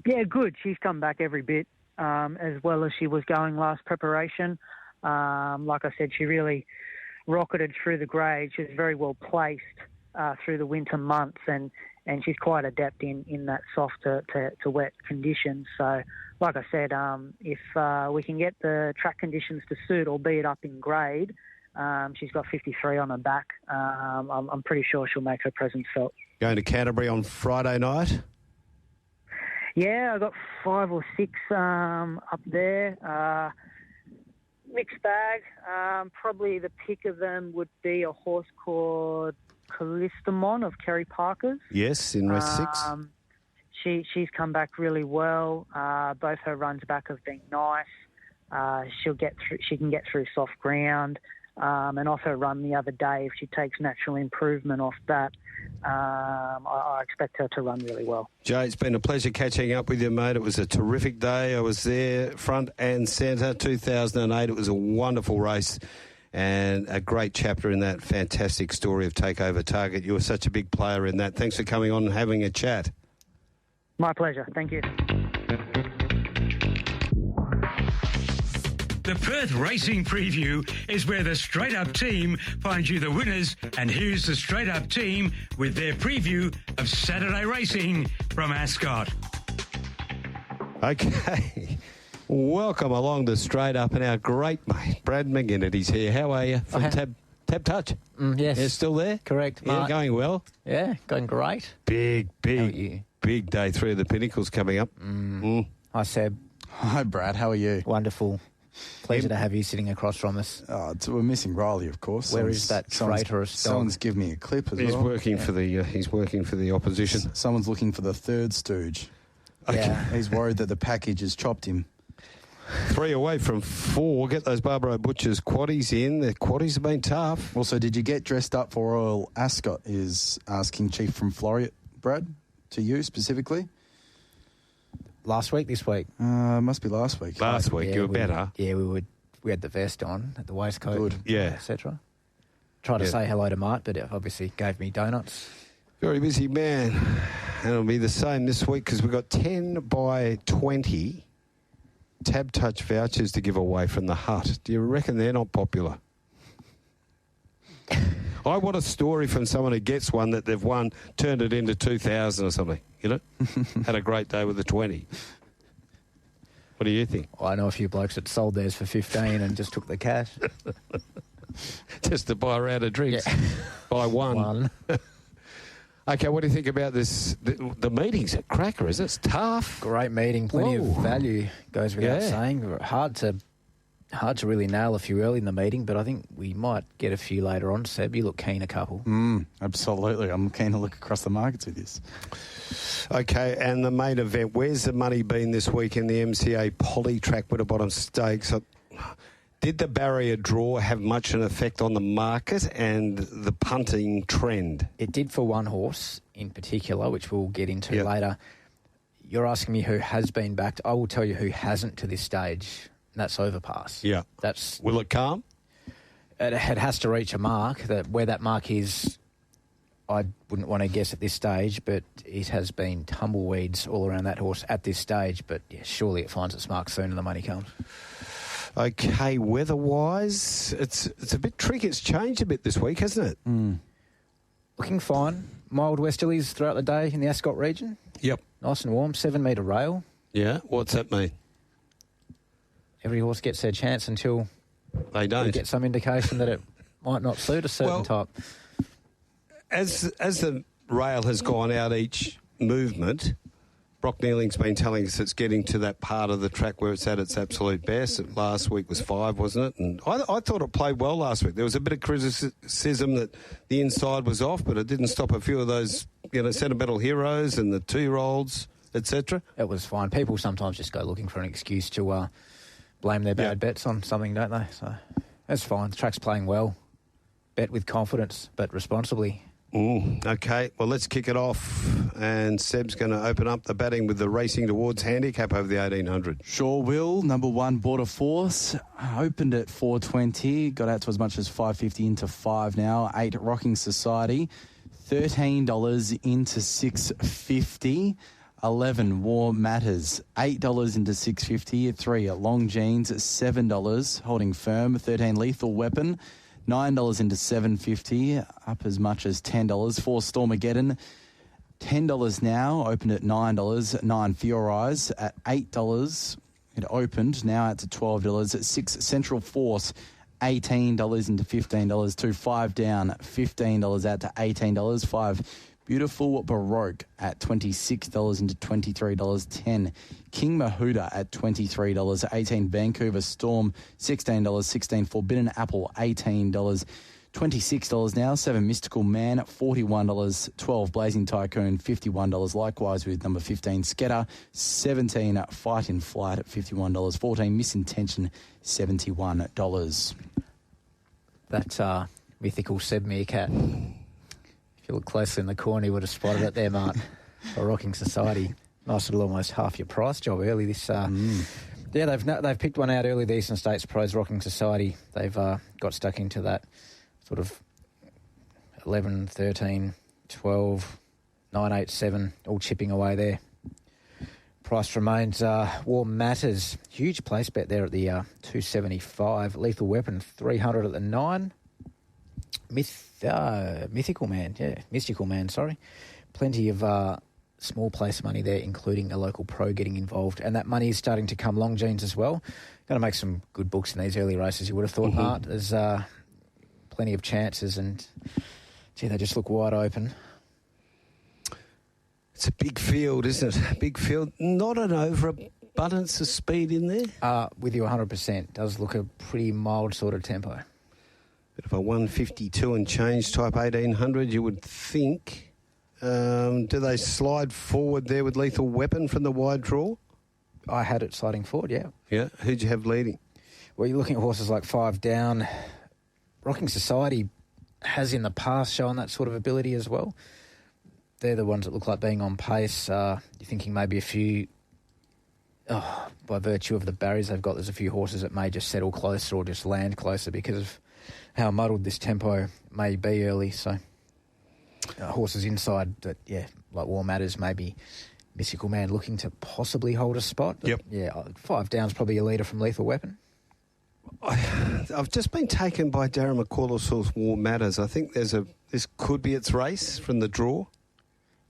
Yeah, good. She's come back every bit as well as she was going last preparation. Like I said, she really rocketed through the grade. She was very well placed through the winter months, and she's quite adept in that soft to wet conditions. So, like I said, if we can get the track conditions to suit, albeit up in grade, she's got 53 on her back. I'm pretty sure she'll make her presence felt. Going to Canterbury on Friday night? Yeah, I got 5 or 6 up there. Mixed bag. Probably the pick of them would be a horse called Callistamon of Kerry Parker's. Yes, in race 6. She's come back really well. Both her runs back have been nice. She can get through soft ground. And off her run the other day, if she takes natural improvement off that, I expect her to run really well. Jay, it's been a pleasure catching up with you, mate. It was a terrific day. I was there front and centre, 2008. It was a wonderful race and a great chapter in that fantastic story of Takeover Target. You were such a big player in that. Thanks for coming on and having a chat. My pleasure. Thank you. The Perth Racing Preview is where the Straight Up team finds you the winners, and here's the Straight Up team with their preview of Saturday racing from Ascot. Okay. Welcome along to Straight Up, and our great mate, Brad McManus, here. How are you from Tab Touch? Yes. You're still there? Correct. Yeah, going well? Yeah, going great. Big day 3 of the Pinnacles coming up. Hi, Seb. Hi, Brad. How are you? Wonderful. Pleasure to have you sitting across from us. We're missing Riley, of course. Where is that traitorous dog? Someone's given me a clip as He's well. working for the. He's working for the opposition. Someone's looking for the third stooge. Okay. Yeah. He's worried that the package has chopped him. 3 away from 4. Get those Barbaro Butchers quaddies in. The quaddies have been tough. Also, did you get dressed up for Royal Ascot, is asking Chief from Floriat, Brad, to you specifically? Last week, this week? Must be last week. Last week, you were better. Yeah, we had the vest on, the waistcoat, Good. Yeah. etc. Tried to say hello to Mart, but it obviously gave me donuts. Very busy man. And it'll be the same this week because we've got 10 by 20 Tab Touch vouchers to give away from the Hut. Do you reckon they're not popular? I want a story from someone who gets one that they've won, turned it into 2,000 or something, you know? Had a great day with the 20. What do you think? I know a few blokes that sold theirs for 15 and just took the cash. Just to buy a round of drinks. Yeah. Buy one. Okay, what do you think about this? The meeting's a cracker, is it? It's tough. Great meeting, plenty of value, goes without saying. Hard to really nail a few early in the meeting, but I think we might get a few later on. Seb, you look keen a couple. Absolutely. I'm keen to look across the markets with this. Okay, and the main event, where's the money been this week in the MCA Polytrack Winterbottom Stakes? Did the barrier draw have much an effect on the market and the punting trend? It did for one horse in particular, which we'll get into later. You're asking me who has been backed. I will tell you who hasn't to this stage. That's Overpass. Yeah. Will it calm? It has to reach a mark. Where that mark is, I wouldn't want to guess at this stage, but it has been tumbleweeds all around that horse at this stage. But yeah, surely it finds its mark soon and the money comes. Okay, weather-wise, it's a bit tricky. It's changed a bit this week, hasn't it? Looking fine. Mild westerlies throughout the day in the Ascot region. Yep. Nice and warm. 7-metre rail. Yeah. What's that mean? Every horse gets their chance until they don't. We get some indication that it might not suit a certain type. As the rail has gone out each movement, Brock Nealing's been telling us it's getting to that part of the track where it's at its absolute best. Last week was 5, wasn't it? And I thought it played well last week. There was a bit of criticism that the inside was off, but it didn't stop a few of those, sentimental heroes and the 2-year-olds, etc. It was fine. People sometimes just go looking for an excuse to blame their bad bets on something, don't they? So that's fine. The track's playing well. Bet with confidence, but responsibly. Okay, well, let's kick it off. And Seb's going to open up the batting with the Racing Towards handicap over the 1800. Sure will. Number 1, Border Force. Opened at 420. Got out to as much as 550 into 5 now. 8, Rocking Society. $13 into 650. 11, War Matters. $8 into 650. 3, Long Jeans. $7, Holding Firm. 13, Lethal Weapon. $9 into $7.50, up as much as $10. 4, Stormageddon, $10 now, opened at $9. 9, Fiorize at $8. It opened, now out to $12. 6, Central Force, $18 into $15. 2, 5 down, $15 out to $18. 5, Beautiful Baroque at $26 into $23.10. King Mahuda at $23.18. Vancouver Storm, $16. 16 Forbidden Apple, $18. $26 now. 7 Mystical Man, $41. 12 Blazing Tycoon, $51. Likewise with number 15 Sketter, 17 Fight in Flight at $51. 14 Misintention, $71. That mythical Seb Meerkat. If you look closely in the corner, you would have spotted it there, Mart. For Rocking Society. Nice little almost half your price job early this. Yeah, they've picked one out early, the Eastern States Pros Rocking Society. They've got stuck into that sort of 11, 13, 12, 9, 8, 7, all chipping away there. Price remains War Matters. Huge place bet there at the 275. Lethal Weapon, 300 at the 9. Mystical Man, sorry. Plenty of small place money there, including a local pro getting involved. And that money is starting to come long, Jeans, as well. Going to make some good books in these early races, you would have thought, Mart. There's plenty of chances and, gee, they just look wide open. It's a big field, isn't it? Big field. Not an overabundance of speed in there. With you 100%. Does look a pretty mild sort of tempo. Bit of a 152 and change type 1800, you would think. Do they slide forward there with Lethal Weapon from the wide draw? I had it sliding forward, yeah. Yeah. Who'd you have leading? Well, you're looking at horses like 5 Down. Rocking Society has in the past shown that sort of ability as well. They're the ones that look like being on pace. You're thinking maybe a few, by virtue of the barriers they've got, there's a few horses that may just settle closer or just land closer because of how muddled this tempo may be early. So horses inside that, like War Matters, maybe Mystical Man looking to possibly hold a spot. Yep. Yeah, 5 Down's probably a leader from Lethal Weapon. I've just been taken by Darren McCullough's War Matters. I think this could be its race from the draw.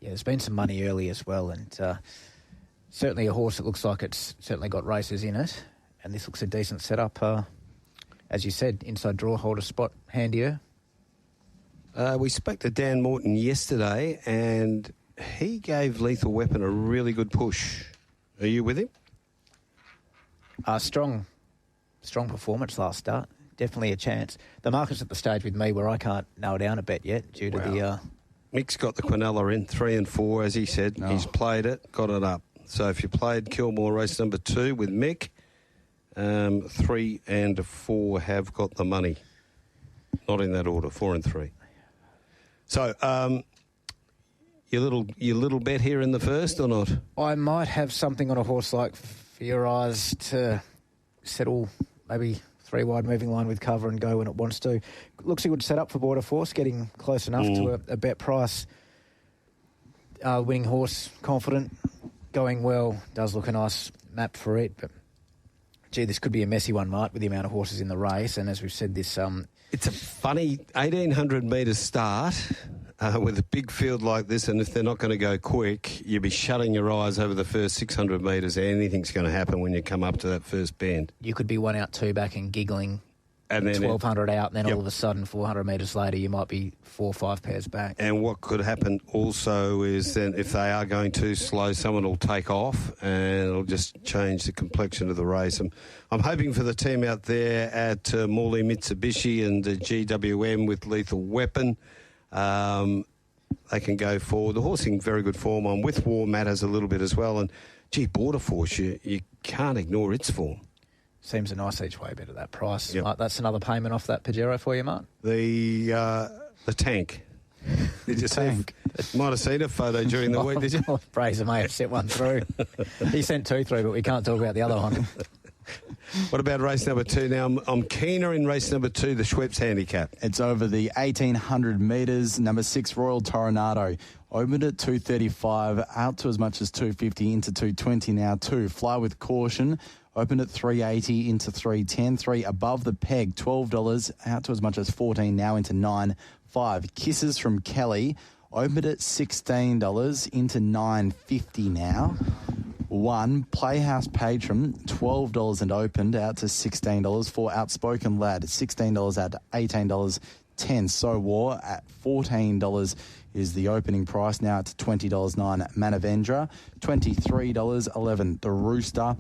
Yeah, there's been some money early as well, and certainly a horse that looks like it's certainly got races in it, and this looks a decent setup. As you said, inside draw, hold a spot, handier. We spoke to Dan Morton yesterday, and he gave Lethal Weapon a really good push. Are you with him? Strong performance last start. Definitely a chance. The market's at the stage with me where I can't nail down a bet yet due to the... Mick's got the Quinella in 3 and 4, as he said. Oh. He's played it, got it up. So if you played Kilmore race number 2 with Mick, 3 and 4 have got the money. Not in that order, 4 and 3. So your little bet here in the first or not? I might have something on a horse like Fear Eyes to settle maybe 3 wide moving line with cover and go when it wants to. Looks a good setup for Border Force, getting close enough to a bet price. Winning horse, confident, going well. Does look a nice map for it, but gee, this could be a messy one, Mart, with the amount of horses in the race. And as we've said, this it's a funny 1,800 metre start with a big field like this, and if they're not going to go quick, you'll be shutting your eyes over the first 600 metres. Anything's going to happen when you come up to that first bend. You could be 1 out, 2 back and giggling, and then 1,200 out, and then all of a sudden, 400 metres later, you might be 4 or 5 pairs back. And what could happen also is then if they are going too slow, someone will take off and it'll just change the complexion of the race. I'm hoping for the team out there at Morley Mitsubishi and GWM with Lethal Weapon. They can go forward. The horse in very good form. I'm with War Matters a little bit as well. And, gee, Border Force, you can't ignore its form. Seems a nice each way bet at that price. Yep. That's another payment off that Pajero for you, Mart. The tank. Did you see? Might have seen a photo during the week, did you? Fraser may have set one through. He sent 2 through, but we can't talk about the other one. What about race number 2 now? I'm keener in race number 2, the Schweppes handicap. It's over the 1,800 metres. Number 6, Royal Toronado. Opened at 235, out to as much as 250, into 220 now. 2, Fly With Caution. Opened at 380 into 310. 3 above the peg, $12, out to as much as 14 now into 9. 5 Kisses from Kelly. Opened at $16 into $9.50 now. 1 Playhouse Patron, $12 and opened out to $16. 4 Outspoken Lad, $16 out to $18. 10. So War at $14 is the opening price. Now it's $20.09 Manavendra, $23.11 The Rooster,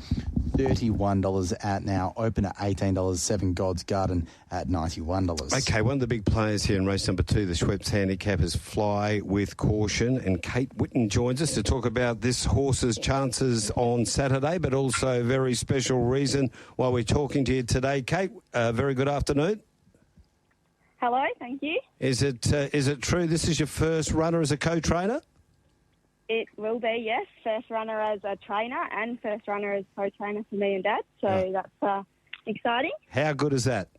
$31 out now. Open at $18. 7 God's Garden at $91. Okay, one of the big players here in race number 2, the Schweppes handicap, is Fly with Caution, and Kate Whitten joins us to talk about this horse's chances on Saturday, but also a very special reason why we're talking to you today. Kate, very good afternoon. Hello, thank you. Is it true this is your first runner as a co-trainer? It will be, yes. First runner as a trainer and first runner as co-trainer for me and Dad. So that's exciting. How good is that?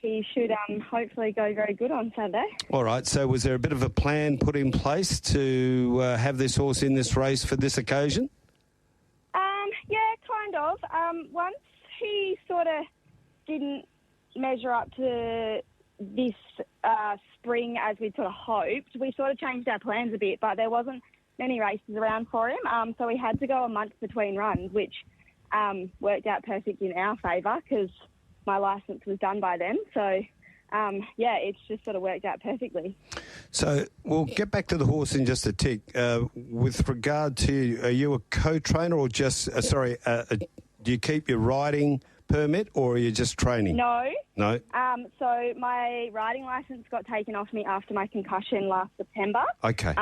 He should hopefully go very good on Saturday. All right, so was there a bit of a plan put in place to have this horse in this race for this occasion? Yeah, kind of. Once he sort of didn't measure up to this spring as we'd sort of hoped, we sort of changed our plans a bit, but there wasn't many races around for him, so we had to go a month between runs, which worked out perfect in our favour because my licence was done by then. So, it's just sort of worked out perfectly. So we'll get back to the horse in just a tick. With regard to, are you a co-trainer or just, do you keep your riding permit or are you just training? No. So my riding licence got taken off me after my concussion last September. Okay.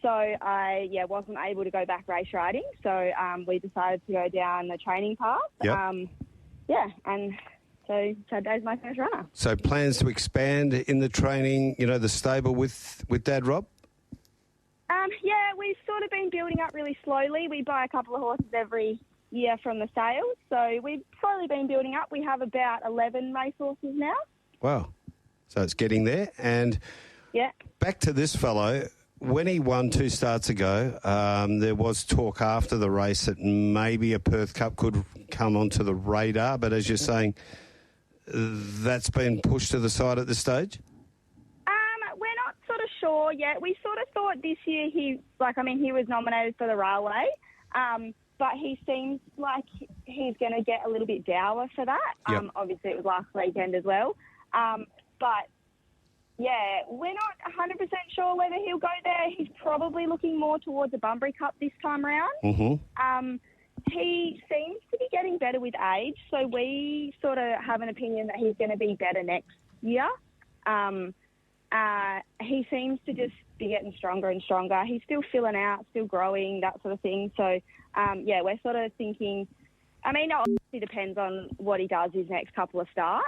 So I wasn't able to go back race riding. So we decided to go down the training path. Yep. And so Saturday's my first runner. So plans to expand in the training, the stable with Dad Rob? We've sort of been building up really slowly. We buy a couple of horses every year from the sales. So we've slowly been building up. We have about 11 racehorses now. Wow. So it's getting there. And back to this fellow, when he won 2 starts ago, there was talk after the race that maybe a Perth Cup could come onto the radar. But as you're saying, that's been pushed to the side at this stage? We're not sort of sure yet. We sort of thought this year he was nominated for the Railway. But he seems like he's going to get a little bit dour for that. Yep. Obviously, it was last weekend as well. We're not 100% sure whether he'll go there. He's probably looking more towards a Bunbury Cup this time round. Mm-hmm. He seems to be getting better with age, so we sort of have an opinion that he's going to be better next year. He seems to just be getting stronger and stronger. He's still filling out, still growing, that sort of thing. So, we're sort of thinking, it obviously depends on what he does his next couple of starts.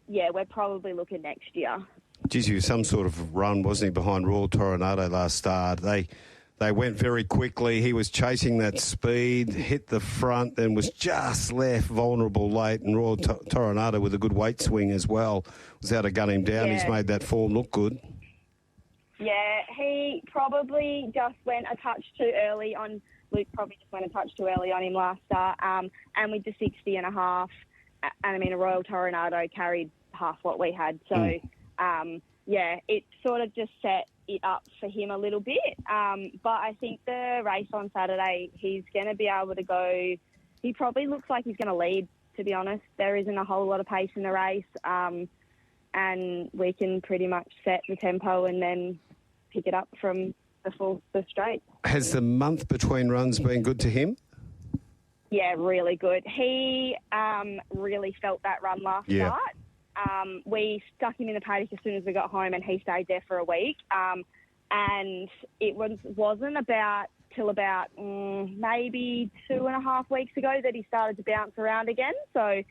We're probably looking next year. Geez, he was some sort of run, wasn't he, behind Royal Toronado last start? They went very quickly. He was chasing that speed, hit the front, then was just left vulnerable late. And Royal Toronado with a good weight swing as well was able to gun him down. He's made that form look good. Yeah, he probably just went a touch too early on. Luke probably just went a touch too early on him last start. And with the 60.5, a Royal Toronado carried half what we had. So, it sort of just set it up for him a little bit. But I think the race on Saturday, he's going to be able to go. He probably looks like he's going to lead, to be honest. There isn't a whole lot of pace in the race. And we can pretty much set the tempo and then pick it up from the straight. Has the month between runs been good to him? Yeah, really good. He really felt that run last start. We stuck him in the paddock as soon as we got home and he stayed there for a week. And it wasn't till about maybe 2.5 weeks ago that he started to bounce around again. So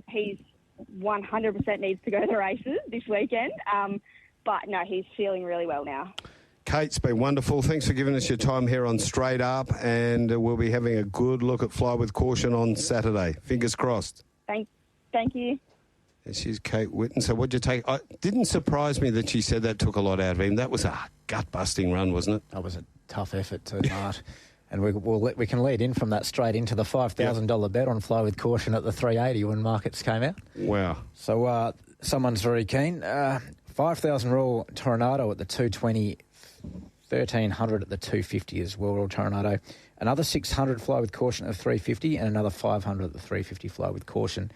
he's 100% needs to go to the races this weekend. But no, he's feeling really well now. Kate, it's been wonderful. Thanks for giving us your time here on Straight Up, and we'll be having a good look at Fly with Caution on Saturday. Fingers crossed. Thank you. And she's Kate Whitten. So what'd you take? It didn't surprise me that she said that took a lot out of him. That was a gut-busting run, wasn't it? That was a tough effort too, Mart. And we can lead in from that straight into the $5,000 bet on Fly with Caution at the 380 when markets came out. Wow. So someone's very keen. 5,000 Royal Toronado at the 220, 1,300 at the 250 as well, Royal Toronado. Another 600 Fly with Caution at 350 and another 500 at the 350 Fly with Caution.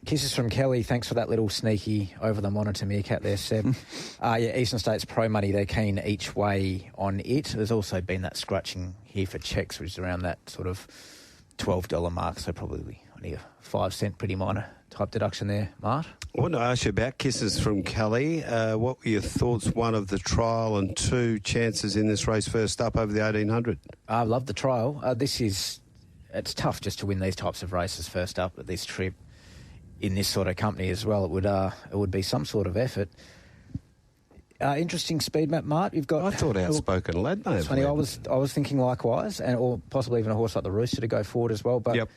Kisses from Kelly. Thanks for that little sneaky over the monitor meerkat there, Seb. Eastern States Pro Money, they're keen each way on it. There's also been that scratching here for checks, which is around that sort of $12 mark, so probably only a 5 cent pretty minor type deduction there, Mart. I want to ask you about Kisses from Kelly. What were your thoughts, one, of the trial, and two, chances in this race first up over the 1800? I love the trial. It's tough just to win these types of races first up at this trip. In this sort of company as well, it would be some sort of effort. Interesting speed map, Mart. You've got. I thought Outspoken Lad, mate. Funny, I was thinking likewise, or possibly even a horse like the Rooster to go forward as well. But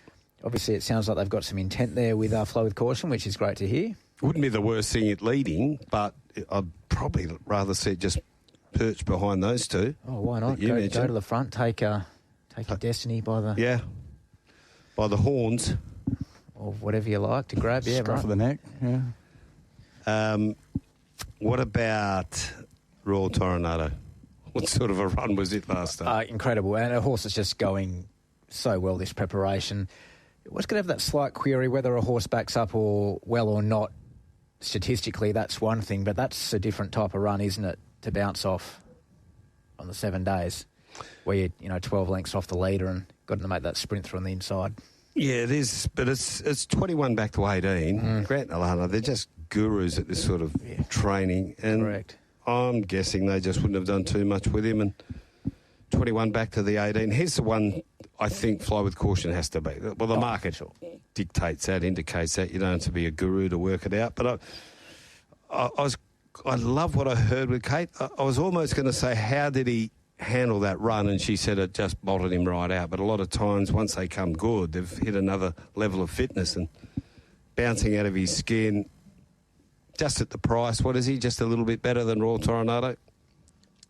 obviously, it sounds like they've got some intent there with Flow with Caution, which is great to hear. Wouldn't be the worst thing it leading, but I'd probably rather see it just perch behind those two. Oh, why not? Go to the front, take your destiny by the horns. Or whatever you like to grab, Scruff of the neck, What about Royal Tornado? What sort of a run was it last time? Incredible. And a horse that's just going so well this preparation. What's going to have that slight query whether a horse backs up or not statistically, that's one thing, but that's a different type of run, isn't it, to bounce off on the 7 days where you're 12 lengths off the leader and got to make that sprint through on the inside. Yeah, it is, but it's 21 back to 18. Grant and Alana, they're just gurus at this sort of training. And correct. I'm guessing they just wouldn't have done too much with him. And 21 back to the 18. Here's the one I think Fly with Caution has to be. Well, the market dictates that, indicates that. You don't have to be a guru to work it out. But I love what I heard with Kate. I was almost going to say, how did he handle that run? And she said it just bolted him right out. But a lot of times, once they come good, they've hit another level of fitness and bouncing out of his skin. Just at the price, what is he? Just a little bit better than Royal Tornado?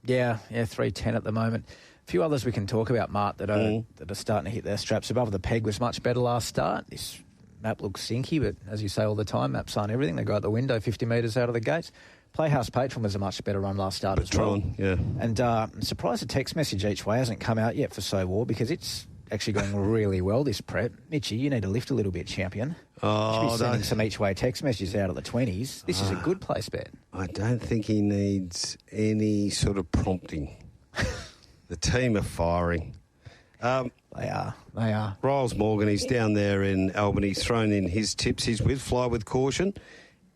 Yeah, 310 at the moment. A few others we can talk about, Mart, that are starting to hit their straps. Above the Peg was much better last start. This map looks sinky, but as you say all the time, maps aren't everything. They go out the window 50 metres out of the gates. Playhouse Patron was a much better run last start as well. Yeah. And I'm surprised the text message each way hasn't come out yet for So War, because it's actually going really well, this prep. Mitchie, you need to lift a little bit, champion. Should be sending some each way text messages out of the 20s. This is a good place bet. I don't think he needs any sort of prompting. The team are firing. They are. Riles Morgan, he's down there in Albany. He's thrown in his tips. He's with Fly with Caution.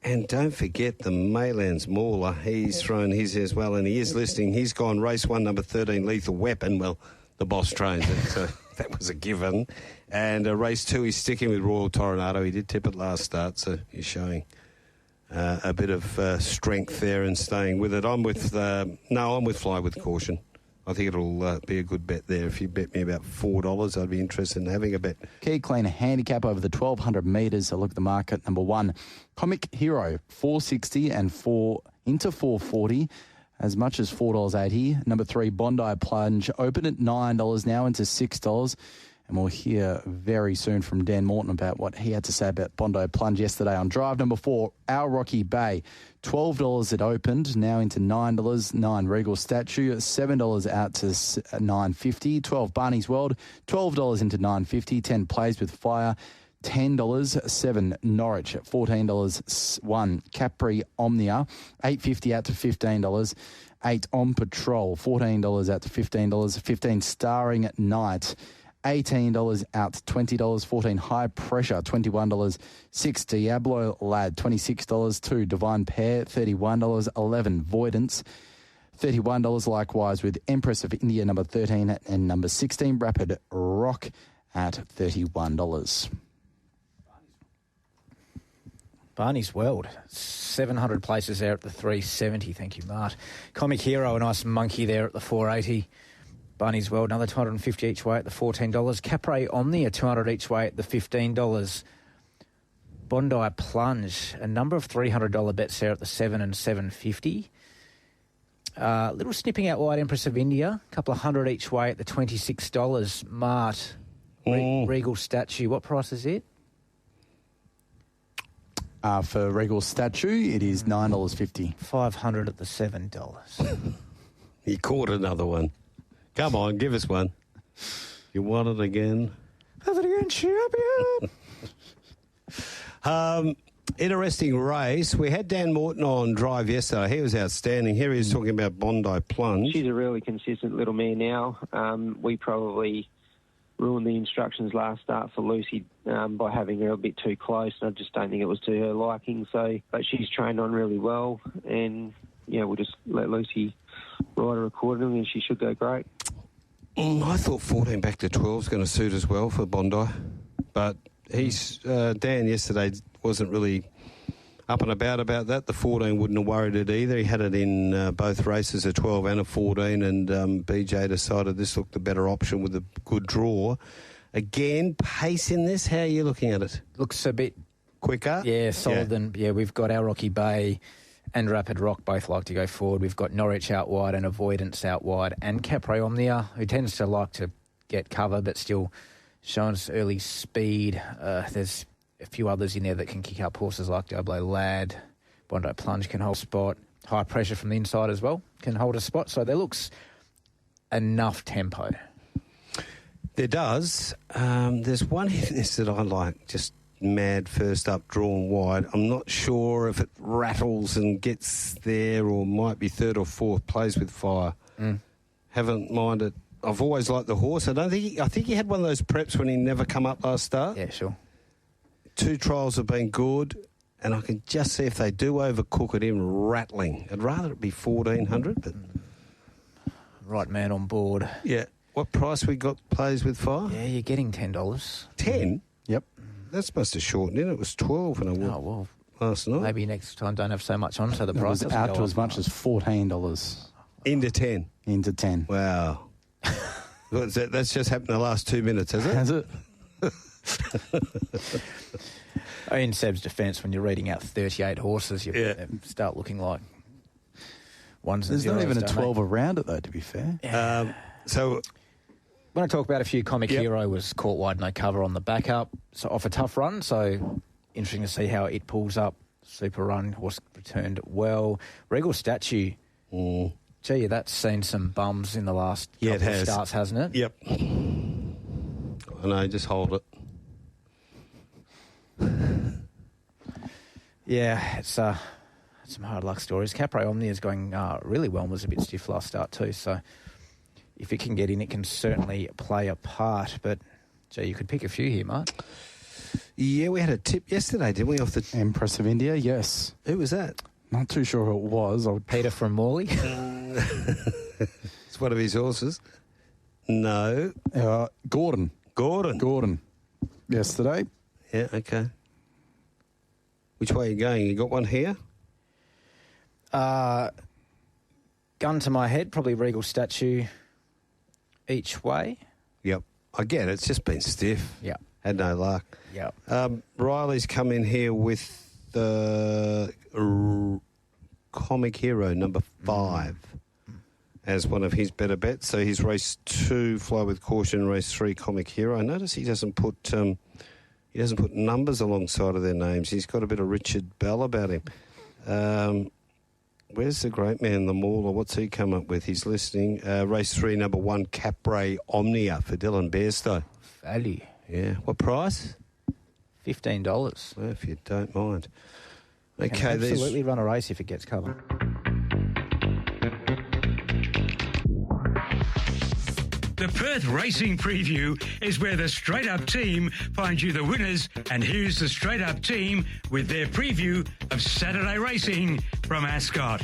And don't forget the Maylands Mauler. He's thrown his as well, and he is listening. He's gone race 1, number 13, Lethal Weapon. Well, the boss trains it, so that was a given. And race 2, he's sticking with Royal Tornado. He did tip it last start, so he's showing a bit of strength there and staying with it. I'm with Fly with Caution. I think it'll be a good bet there. If you bet me about $4, I'd be interested in having a bet. Key Clean handicap over the 1,200 metres. A look at the market. Number 1, Comic Hero, 460 and 4 into 440, as much as $4.80. Number 3, Bondi Plunge, open at $9, now into $6. And we'll hear very soon from Dan Morton about what he had to say about Bondi Plunge yesterday on Drive. Number 4, Our Rocky Bay, $12 it opened, now into $9. 9 Regal Statue, $7 out to $9.50. 12 Barney's World, $12 into $9.50. 10 Plays with Fire, $10. 7 Norwich at $14. 1 Capri Omnia, $8.50 out to $15. 8 On Patrol, $14 out to $15. 15 Starring at Night, $18 out to $20. 14 High Pressure, $21. 6 Diablo Lad, $26. 2 Divine Pair, $31. 11 Voidance, $31 likewise, with Empress of India number 13 and number 16 Rapid Rock at $31. Barney's World, 700 places there at the 370. Thank you, Mart. Comic Hero, a nice monkey there at the 480. Barney's World, another $250 each way at the $14. Capri Omnia, $200 each way at the $15. Bondi Plunge, a number of $300 bets there at the $7 and $7.50. Little snipping out wide, Empress of India, a couple of $100 each way at the $26. Mart, Regal Statue, what price is it? For Regal Statue, it is $9.50. $500 at the $7. He caught another one. Come on, give us one. You want it again? Have it again, champion. Interesting race. We had Dan Morton on drive yesterday. He was outstanding. Here he is talking about Bondi Plunge. She's a really consistent little mare now. We probably ruined the instructions last start for Lucy by having her a bit too close. I just don't think it was to her liking. But she's trained on really well, and we'll just let Lucy ride her accordingly, and she should go great. I thought 14 back to 12 is going to suit as well for Bondi, but Dan yesterday wasn't really up and about that. The 14 wouldn't have worried it either. He had it in both races, a 12 and a 14, and BJ decided this looked the better option with a good draw. Again, pace in this, how are you looking at it? Looks a bit quicker? Yeah, solid than... Yeah, we've got our Rocky Bay and Rapid Rock both like to go forward. We've got Norwich out wide and Avoidance out wide, and Capri Omnia, who tends to like to get cover but still showing us early speed. There's a few others in there that can kick up horses like Diablo Lad. Bondi Plunge can hold spot. High pressure from the inside as well can hold a spot. So there looks enough tempo. There does. There's one in this that I like, just mad first up, drawn wide. I'm not sure if it rattles and gets there or might be third or fourth, plays with fire. Haven't minded. I've always liked the horse. I think he had one of those preps when he never come up last start. Yeah, sure. 2 trials have been good, and I can just see if they do overcook it in rattling. I'd rather it be 1,400, but... Right man on board. Yeah. What price we got plays with fire? Yeah, you're getting $10. 10? Yep. That must have shortened in. It was 12 when I walked last night. Maybe next time don't have so much on, so the price was out to as much as $14. Into 10? Into 10. Wow. That's just happened the last 2 minutes, has it? Has it? In Seb's defence, when you're reading out 38 horses, you start looking like ones and There's zeros. not even a 12 around it, though, to be fair. So when I talk about a few, Comic Hero was caught wide, no cover on the backup, so off a tough run. So interesting to see how it pulls up. Super run, horse returned well. Regal Statue. Gee, that's seen some bums in the last couple of starts, hasn't it? Yep. I know, just hold it. Yeah, it's some hard luck stories. Capri Omnia is going really well and was a bit stiff last start too, so if it can get in, it can certainly play a part. But, gee, you could pick a few here, Mark. Yeah, we had a tip yesterday, didn't we, off the... Empress of India, yes. Who was that? Not too sure who it was. Peter from Morley? It's one of his horses. No. Gordon. Yesterday. Yeah, okay. Which way are you going? You got one here? Gun to my head, probably Regal Statue each way. Yep. I get it. It's just been stiff. Yeah. Had no luck. Yeah. Riley's come in here with the Comic Hero number 5 as one of his better bets. So he's race 2, Fly with Caution, race 3, Comic Hero. Notice he doesn't put numbers alongside of their names. He's got a bit of Richard Bell about him. Where's the great man, the Mauler? What's he come up with? He's listening. Race 3, number 1, Capri Omnia for Dylan Bairstow. Value. Yeah. What price? $15. Well, if you don't mind. Okay, can absolutely run a race if it gets covered. The Perth Racing Preview is where the Straight Up team finds you the winners, and here's the Straight Up team with their preview of Saturday racing from Ascot.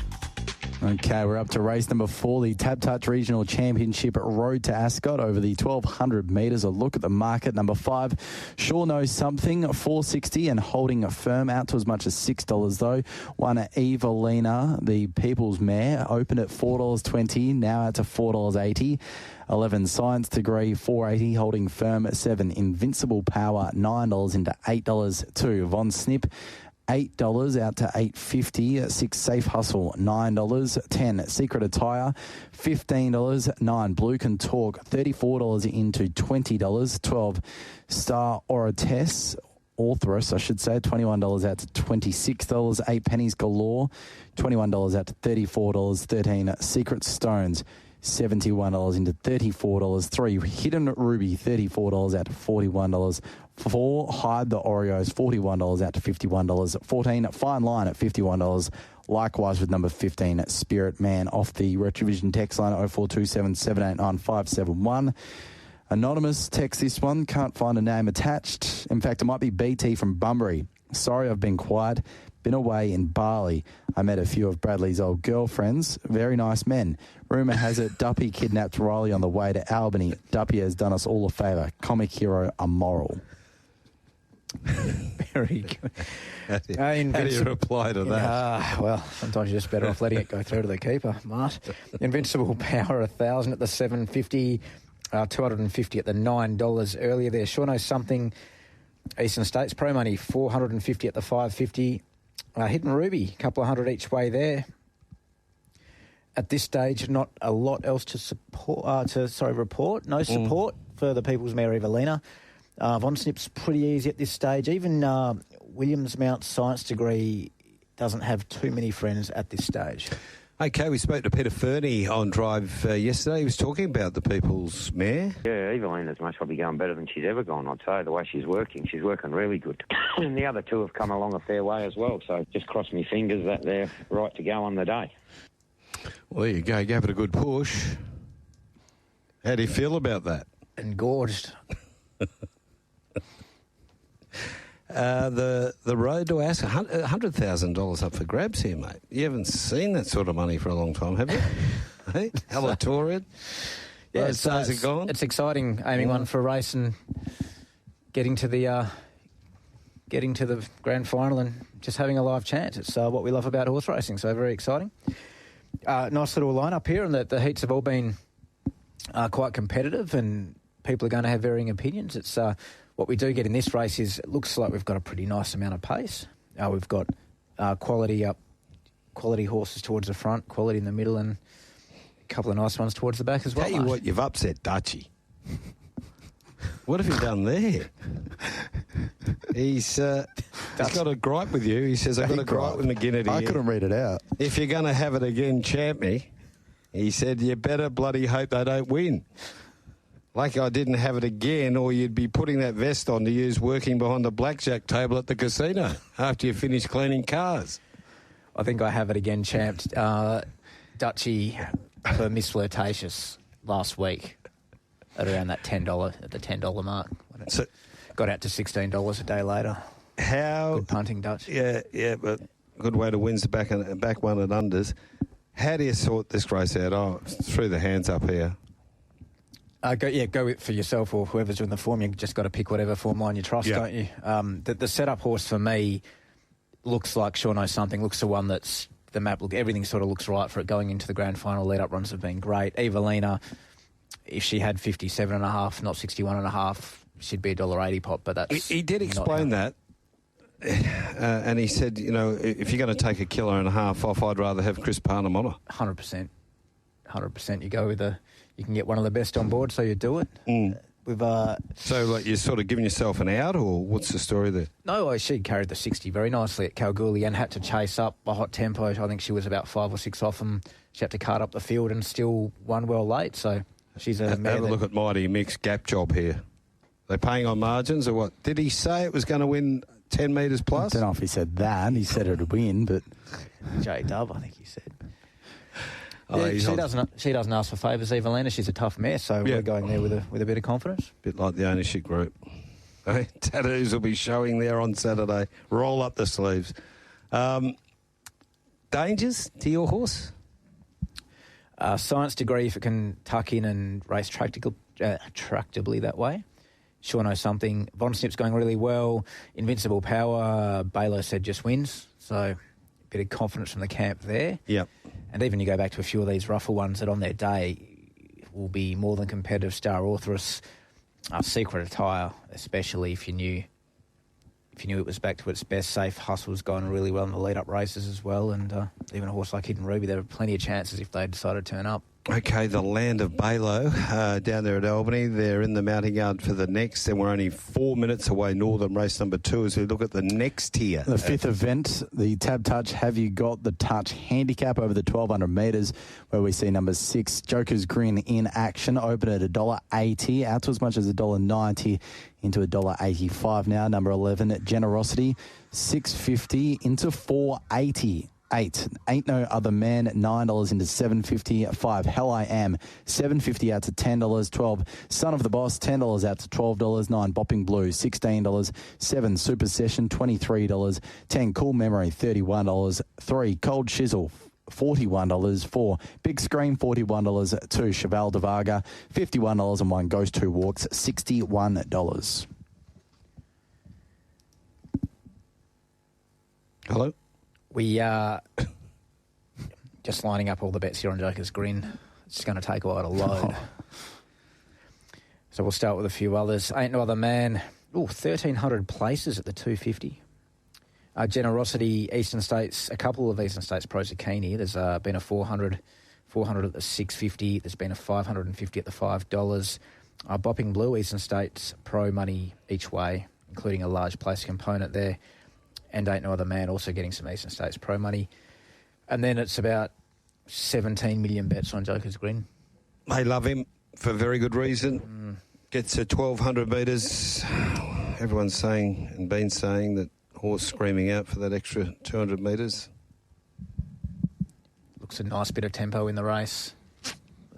Okay, we're up to race number 4, the Tab Touch Regional Championship Road to Ascot over the 1,200 metres. A look at the market. Number 5, Sure Knows Something, $4.60 and holding firm out to as much as $6 though. 1, Evelina, the People's Mare, opened at $4.20, now out to $4.80. 11, Science Degree, $4.80, holding firm at 7. Invincible Power, $9 into $8. 2, Von Snip, $8 out to $8.50. 6, Safe Hustle, $9. 10, Secret Attire, $15. 9, Blue Can Talk, $34 into $20. 12, Star Orates, Orthrus, I should say, $21 out to $26. 8 Pennies Galore, $21 out to $34. 13, Secret Stones, $71 into $34. 3, Hidden Ruby, $34 out to $41. 4, Hide the Oreos, $41 out to $51. 14, Fine Line at $51. Likewise with number 15, Spirit Man, off the Retrovision text line 0427 789 571. Anonymous text this one, can't find a name attached. In fact, it might be BT from Bunbury. Sorry I've been quiet. Been away in Bali. I met a few of Bradley's old girlfriends. Very nice men. Rumour has it Duppy kidnapped Riley on the way to Albany. Duppy has done us all a favour. Comic hero immoral. Very good. How do you reply to that? Well, sometimes you're just better off letting it go through to the keeper, Mart. Invincible Power, 1,000 at the 750, 250 at the $9 earlier there. Sure knows something. Eastern States Pro Money, 450 at the 550. Hidden Ruby, a couple of hundred each way there. At this stage, not a lot else to report. No support for the People's Mare Evelina. Von Snip's pretty easy at this stage. Even Williams Mount Science Degree doesn't have too many friends at this stage. Okay, we spoke to Peter Fernie on Drive yesterday. He was talking about the People's Mare. Yeah, Evelina's most probably going better than she's ever gone, I'd say, the way she's working. She's working really good. And the other two have come along a fair way as well, so just cross my fingers that they're right to go on the day. Well, there you go. Gave it a good push. How do you feel about that? Engorged. The road to ask $100,000 up for grabs here, mate. You haven't seen that sort of money for a long time, have you? Hey, Alatorian. Yeah, those days are gone. It's exciting aiming one for a race and getting to the grand final and just having a live chance. It's what we love about horse racing. So very exciting. Nice little lineup here, and the heats have all been quite competitive, and people are going to have varying opinions. It's what we do get in this race is it looks like we've got a pretty nice amount of pace. We've got quality horses towards the front, quality in the middle, and a couple of nice ones towards the back as well. Tell you what, you've upset Dutchy. What have you done there? He's got a gripe with you. He says, I've got a gripe with McGuinnity. I couldn't read it out. If you're going to have it again, champ me. He said, you better bloody hope they don't win. Like I didn't have it again, or you'd be putting that vest on to use working behind the blackjack table at the casino after you finish cleaning cars. I think I have it again, champed. Dutchy for Miss Flirtatious last week at around that $10 mark. So, got out to $16 a day later. How good punting, Dutch. Yeah, but good way to win the back one at unders. How do you sort this race out? Oh, through the hands up here. Go it for yourself or whoever's doing the form. You just got to pick whatever form line you trust, don't you? The setup horse for me looks like Sure Knows Something. Looks the one that's the map. Everything sort of looks right for it going into the grand final. Lead up runs have been great. Evelina, if she had 57.5, not 61.5, she'd be $1.80 pop. But that's he did explain that, and he said, you know, if you're going to take $1.50 off, I'd rather have Chris Parnham on it. 100%. You go with you can get one of the best on board, so you do it. So, like, you're sort of giving yourself an out, or what's the story there? No, she carried the 60 very nicely at Kalgoorlie and had to chase up a hot tempo. I think she was about 5 or 6 off them. She had to cart up the field and still won well late. So she's a Have a look at Mighty Mick's gap job here. They're paying on margins or what? Did he say it was going to win 10 metres plus? I don't know if he said that. He said it would win, but... J-Dub, I think he said. She doesn't ask for favours, Evelina. She's a tough mare, so we're going there with a bit of confidence. Bit like the ownership group. Hey, tattoos will be showing there on Saturday. Roll up the sleeves. Dangers to your horse? Science Degree, if it can tuck in and race tractably that way. Sure Knows Something. Von Snip's going really well. Invincible Power, Baylor said just wins. So a bit of confidence from the camp there. Yep. And even you go back to a few of these rougher ones that on their day will be more than competitive. Star Authoress, Secret Attire, especially if you knew it was back to its best. Safe Hustle's gone really well in the lead-up races as well. And even a horse like Hidden Ruby, there are plenty of chances if they decide to turn up. Okay, the Land of Balo down there at Albany. They're in the mounting yard for the next, and we're only 4 minutes away. Northern race number 2 as we look at the next tier. The fifth event, the Tab Touch. Have you got the touch handicap over the 1,200 metres, where we see number 6, Joker's Grin, in action. Open at $1.80, out to as much as $1.90, into $1.85 now. Number 11, Generosity, $6.50 into $4.80. 8. Ain't No Other Man, $9 into $7.50. 5. Hell I Am, $7.50 out to $10. 12. Son of the Boss, $10 out to $12. 9. Bopping Blue, $16. 7. Super Session, $23. 10. Cool Memory, $31. 3. Cold Shizzle, $41. 4. Big Screen, $41. 2. Cheval de Varga, $51. And 1. Ghost 2 Walks, $61. Hello? We are just lining up all the bets here on Joker's Grin. It's going to take a while to load. So we'll start with a few others. Ain't No Other Man. 1,300 places at the 250. Generosity, Eastern States, a couple of Eastern States Pro Zucchini. There's been a 400 at the 650. There's been a 550 at the $5. Bopping Blue, Eastern States Pro money each way, including a large place component there. And Ain't No Other Man also getting some Eastern States Pro money. And then it's about 17 million bets on Joker's Grin. They love him for very good reason. Gets to 1,200 metres. Everyone's saying and been saying that horse screaming out for that extra 200 metres. Looks a nice bit of tempo in the race.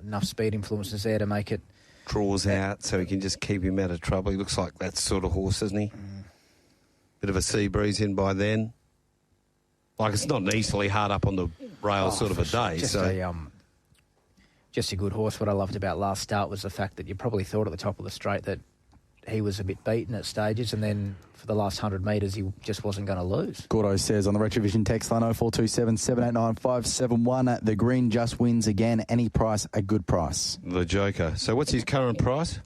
Enough speed influences there to make it. Draws out so he can just keep him out of trouble. He looks like that sort of horse, doesn't he? Bit of a sea breeze in by then. Like, it's not an easily hard up on the rail sort of a day. Just a good horse. What I loved about last start was the fact that you probably thought at the top of the straight that he was a bit beaten at stages, and then for the last 100 metres he just wasn't going to lose. Gordo says on the Retrovision text line 0427 789 571, the Green just wins again. Any price, a good price. The Joker. So what's his current price?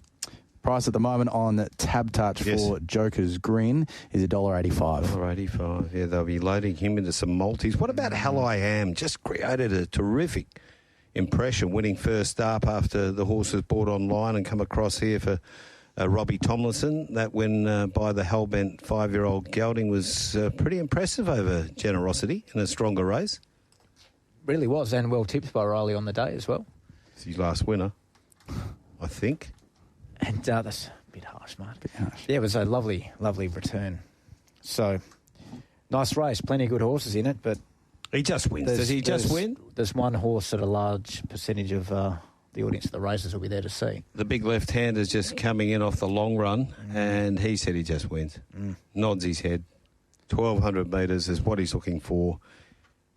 Price at the moment on Tab Touch for Joker's Grin is $1.85. $1.85. Yeah, they'll be loading him into some multis. What about Hell I Am? Just created a terrific impression, winning first up after the horse was bought online and come across here for Robbie Tomlinson. That win by the Hellbent 5-year-old gelding was pretty impressive over Generosity in a stronger race. Really was, and well tipped by Riley on the day as well. It's his last winner, I think. And that's a bit harsh, Mark. Yeah, it was a lovely, lovely return. So, nice race. Plenty of good horses in it, but... He just wins. Does he just win? There's one horse that a large percentage of the audience of the races will be there to see. The big left-hander's just coming in off the long run, and he said he just wins. Nods his head. 1,200 metres is what he's looking for.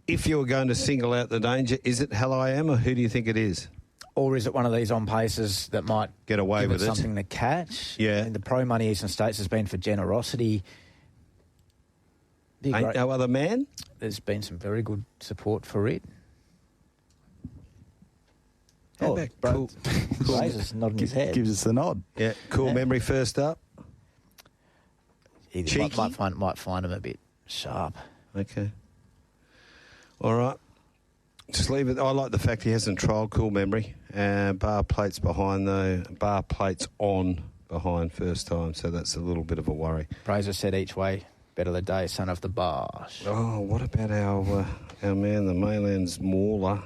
If you were going to single out the danger, is it Hell I Am, or who do you think it is? Or is it one of these on paces that might get away with it? Something to catch? Yeah. And the Pro Money Eastern States has been for Generosity. Ain't No Other Man? There's been some very good support for it. Cool. Razor's nodding his head. Gives us the nod. Yeah, Cool Memory first up. Cheeky. Might find him a bit sharp. Okay. All right. Just leave it. I like the fact he hasn't trialled Cool Memory. Bar plates behind, though. Bar plates on behind first time, so that's a little bit of a worry. Fraser said each way, better the day, son of the Bosh. Oh, what about our man, the Maylands Mauler?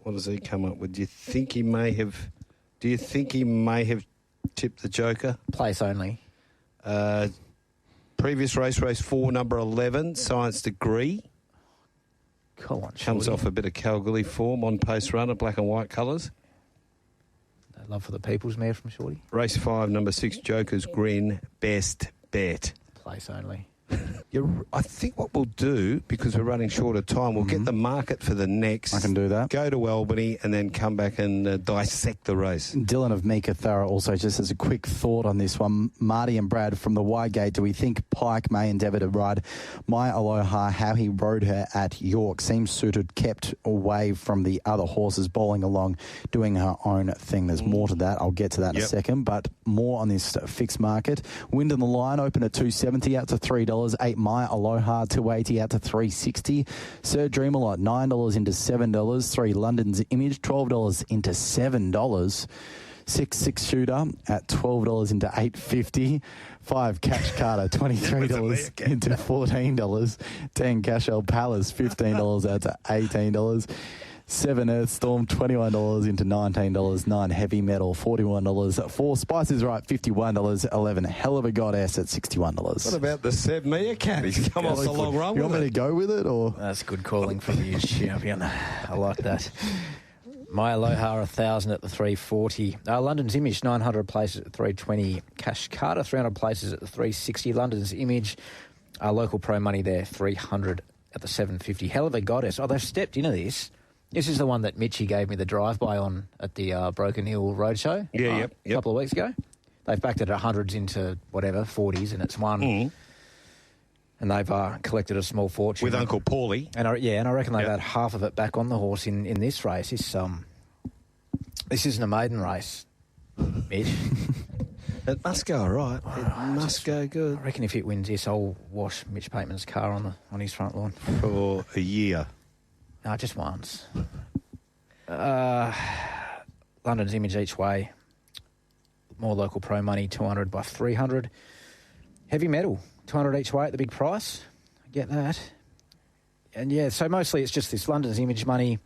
What does he come up with? Do you think he may have tipped the Joker? Place only. Previous race 4, number 11, Science Degree. Come on, comes off a bit of Kalgoorlie form on pace runner, black and white colours. Love for the People's Mare from Shorty. Race 5, number 6, Joker's Grin, best bet. Place only. I think what we'll do, because we're running short of time, we'll get the market for the next. I can do that. Go to Albany and then come back and dissect the race. Dylan of Mika Thorough also just as a quick thought on this one. Marty and Brad from the Wygate, do we think Pike may endeavour to ride My Aloha? How he rode her at York seems suited, kept away from the other horses, bowling along, doing her own thing. There's more to that. I'll get to that in a second, but more on this fixed market. Wind in the Line open at $2.70 out to $3. $3. 8 My Aloha, $2.80 out to $3.60. Sir Dreamalot, $9 into $7. 3 London's Image, $12 into $7. 6 Shooter at $12 into $8.50. 5 Catch Carter, $23 into $14. 10 Cashel Palace, $15 out to $18. 7 Earth Storm, $21 into $19. 9 Heavy Metal, $41. 4 Spices Right, $51. 11 Hell of a Goddess at $61. What about the Seb Meerkat? He's come off a long run. You want me to go with it, or? That's good calling from you, champion. I like that. My Aloha, 1,000 at the 340. London's Image, 900 places at 320. Cash Carter, 300 places at the 360. London's Image, local pro money there, 300 at the 750. Hell of a Goddess. Oh, they've stepped into this. This is the one that Mitchie gave me the drive-by on at the Broken Hill Roadshow. Yep. A couple of weeks ago. They've backed it at hundreds into whatever, 40s, and it's won. And they've collected a small fortune. With Uncle Paulie. And I reckon they've had half of it back on the horse in this race. This isn't a maiden race, Mitch. It must go all right. It must go good. I reckon if it wins this, I'll wash Mitch Pateman's car on his front lawn. For a year. No, just once. London's Image each way. More local pro money, 200 by 300. Heavy Metal, 200 each way at the big price. I get that. And yeah, so mostly it's just this London's Image money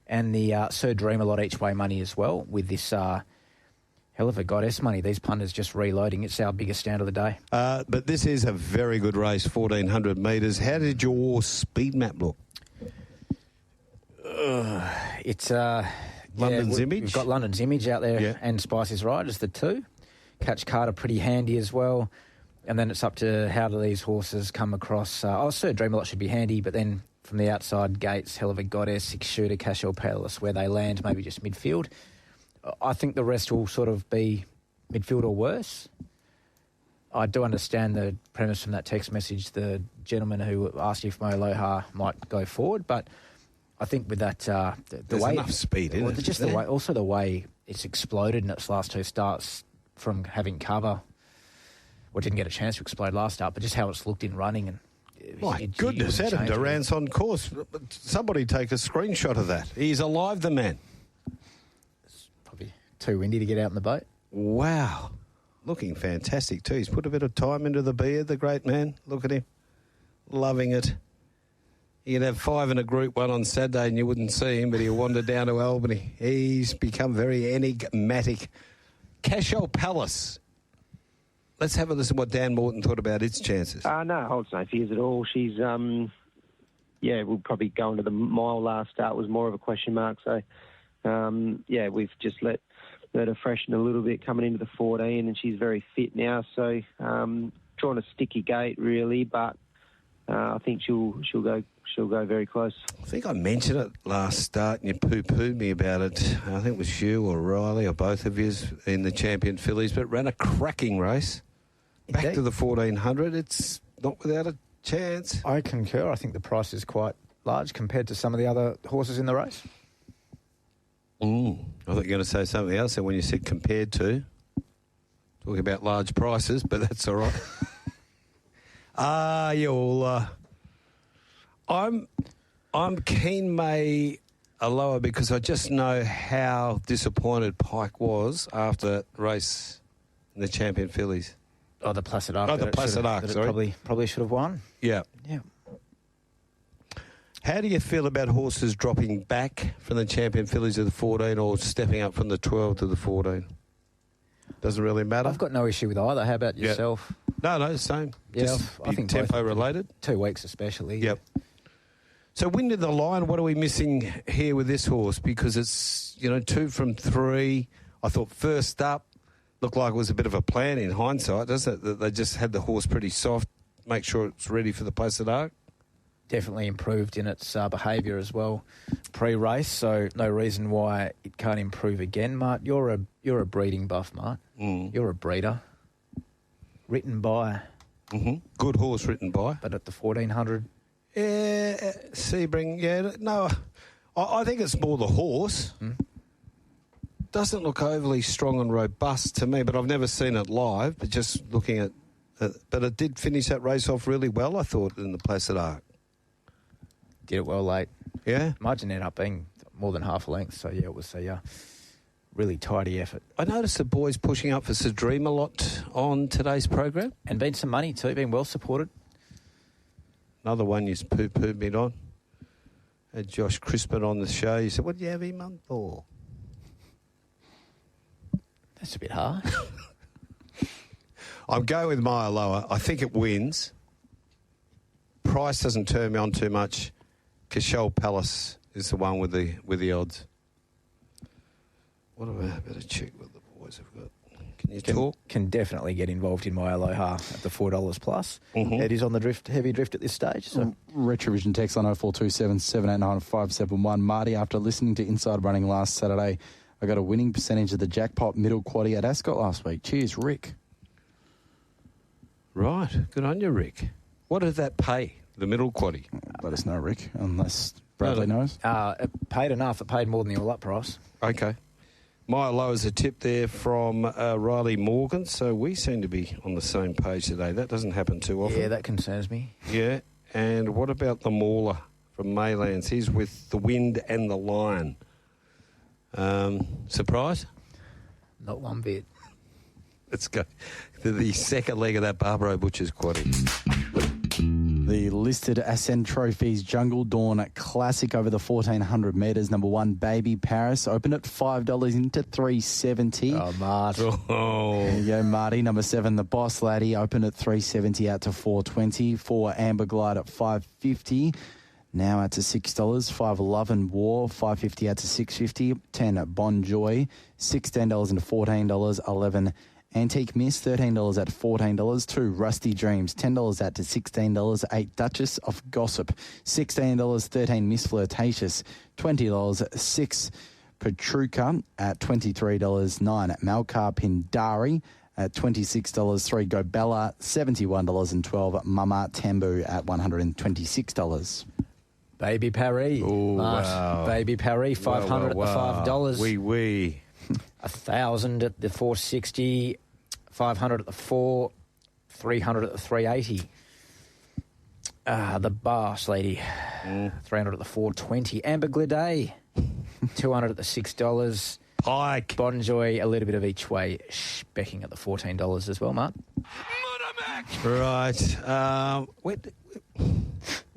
and the Sir Dreamalot each way money as well, with this Hell of a Goddess money. These punters just reloading. It's our biggest stand of the day. But this is a very good race, 1,400 metres. How did your speed map look? It's London's Image. We've got London's Image out there and Spices Right as the 2. Catch Carter pretty handy as well. And then it's up to how do these horses come across. Sir Dreamalot should be handy, but then from the outside gates, Hell of a Goddess, 6 Shooter, Cashel Palace, where they land, maybe just midfield. I think the rest will sort of be midfield or worse. I do understand the premise from that text message, the gentleman who asked if my Aloha might go forward, but I think with that, the way enough speed, isn't it? Just the way, also the way it's exploded in its last 2 starts from having cover. Well, it didn't get a chance to explode last start, but just how it's looked in running. And my goodness, Adam Durant's on course. Somebody take a screenshot of that. He's alive, the man. It's probably too windy to get out in the boat. Wow. Looking fantastic too. He's put a bit of time into the beard, the great man. Look at him. Loving it. He'd have 5 in a Group 1 on Saturday and you wouldn't see him, but he'll wander down to Albany. He's become very enigmatic. Cashel Palace. Let's have a listen to what Dan Morton thought about its chances. No, holds no fears at all. She's, we'll probably go into the mile last start was more of a question mark. So, we've just let her freshen a little bit coming into the 14, and she's very fit now. So, drawn a sticky gate really, but I think she'll go very close. I think I mentioned it last start and you poo-pooed me about it. I think it was you or Riley or both of you in the Champion Fillies, but ran a cracking race. Back to the 1,400. It's not without a chance. I concur. I think the price is quite large compared to some of the other horses in the race. I thought you were going to say something else, and when you said compared to, talking about large prices, but that's all right. I'm keen May Aloha because I just know how disappointed Pike was after that race in the Champion Fillies. Oh, the Placid Arc. Oh, the Placid Arc, sorry. Probably should have won. Yeah. Yeah. How do you feel about horses dropping back from the Champion Fillies to the 14 or stepping up from the 12 to the 14? Doesn't really matter. I've got no issue with either. How about yourself? No, same. Yeah, just I think tempo related. 2 weeks especially. Yep. So Wind of the Lion, what are we missing here with this horse? Because it's, 2 from 3. I thought first up looked like it was a bit of a plan in hindsight, doesn't it? That they just had the horse pretty soft, make sure it's ready for the Placid Arc. Definitely improved in its behaviour as well pre-race, so no reason why it can't improve again. Mart, you're a breeding buff, Mart. You're a breeder. Written by. Good horse written by. But at the 1,400. Yeah, Sebring, no. I think it's more the horse. Doesn't look overly strong and robust to me, but I've never seen it live. But just looking at But it did finish that race off really well, I thought, in the Placid Arc. Did it well late. Yeah. Margin ended up being more than half a length, so, yeah, it was a really tidy effort. I noticed the boys pushing up for Sir Dream a lot on today's program. And been some money too, been well supported. Another one you poo-pooed me on. Had Josh Crispin on the show. You said, what do you have him on for? That's a bit harsh. I'm going with Maya Lower. I think it wins. Price doesn't turn me on too much. Cashel Palace is the one with the odds. What about I better check what the boys have got? Can you talk? Can definitely get involved in my Aloha at the $4 plus. Mm-hmm. It is on the heavy drift at this stage. So Retrovision text on 0427 789 571. Marty, after listening to Inside Running last Saturday, I got a winning percentage of the jackpot middle quaddie at Ascot last week. Cheers, Rick. Right. Good on you, Rick. What did that pay, the middle quaddie? Let us know, Rick, unless Bradley knows. It paid enough. It paid more than the all-up price. Okay. Maya Low is a tip there from Riley Morgan, so we seem to be on the same page today. That doesn't happen too often. Yeah, that concerns me. Yeah. And what about the Mauler from Maylands? He's with the Wind and the Lion. Surprise? Not one bit. Let's go to the second leg of that Barbaro Butcher's quaddie. The listed Ascend Trophies Jungle Dawn Classic over the 1,400 metres. Number 1, Baby Paris. Opened at $5 into $3.70. Oh, Marty. Oh. There you go, Marty. Number 7, The Boss Laddie. Opened at $3.70 out to $4.20. 4, Amber Glide at $5.50. Now out to $6. 5.11 War, $5.50 out to $6.50. 10 Bon Joy, $16 into $14. 11 Antique Miss, $13 at $14. 2 Rusty Dreams, $10 out to $16. 8 Duchess of Gossip, $16. 13 Miss Flirtatious, $20. 6 Petruka at $23. 9 Malkar Pindari at $26. 3 Gobella, $71. and 12 Mama Tambu at $126. Baby Paris. Oh, wow. Baby Paris, $500 at the $5. Wee. 1,000 at the $4.60, 500 at the $4, 300 at the $3.80. The Boss Lady, 300 at the $4.20. Amber Gliday, 200 at the $6. Pike. Bon Joy, a little bit of each way, specking at the $14 as well, Mark. Right.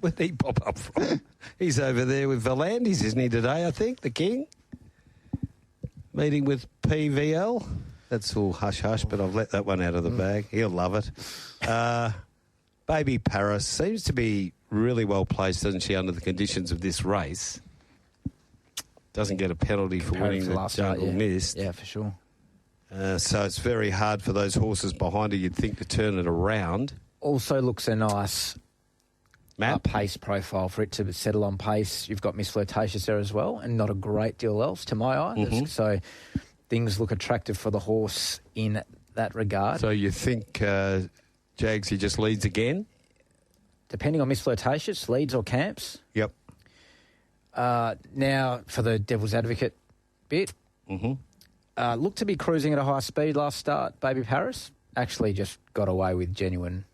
Where'd he pop up from? He's over there with Volandis, isn't he, today, I think, the King? Meeting with PVL. That's all hush-hush, but I've let that one out of the bag. He'll love it. Baby Paris seems to be really well placed, doesn't she, under the conditions of this race? Doesn't get a penalty for winning the Jungle Mist. Yeah, for sure. So it's very hard for those horses behind her, you'd think, to turn it around. Also looks a nice pace profile for it to settle on pace. You've got Miss Flirtatious there as well, and not a great deal else to my eye. Mm-hmm. So things look attractive for the horse in that regard. So you think Jags, he just leads again? Depending on Miss Flirtatious, leads or camps. Yep. Now for the devil's advocate bit. Mm-hmm. Looked to be cruising at a high speed last start. Baby Paris actually just got away with genuine.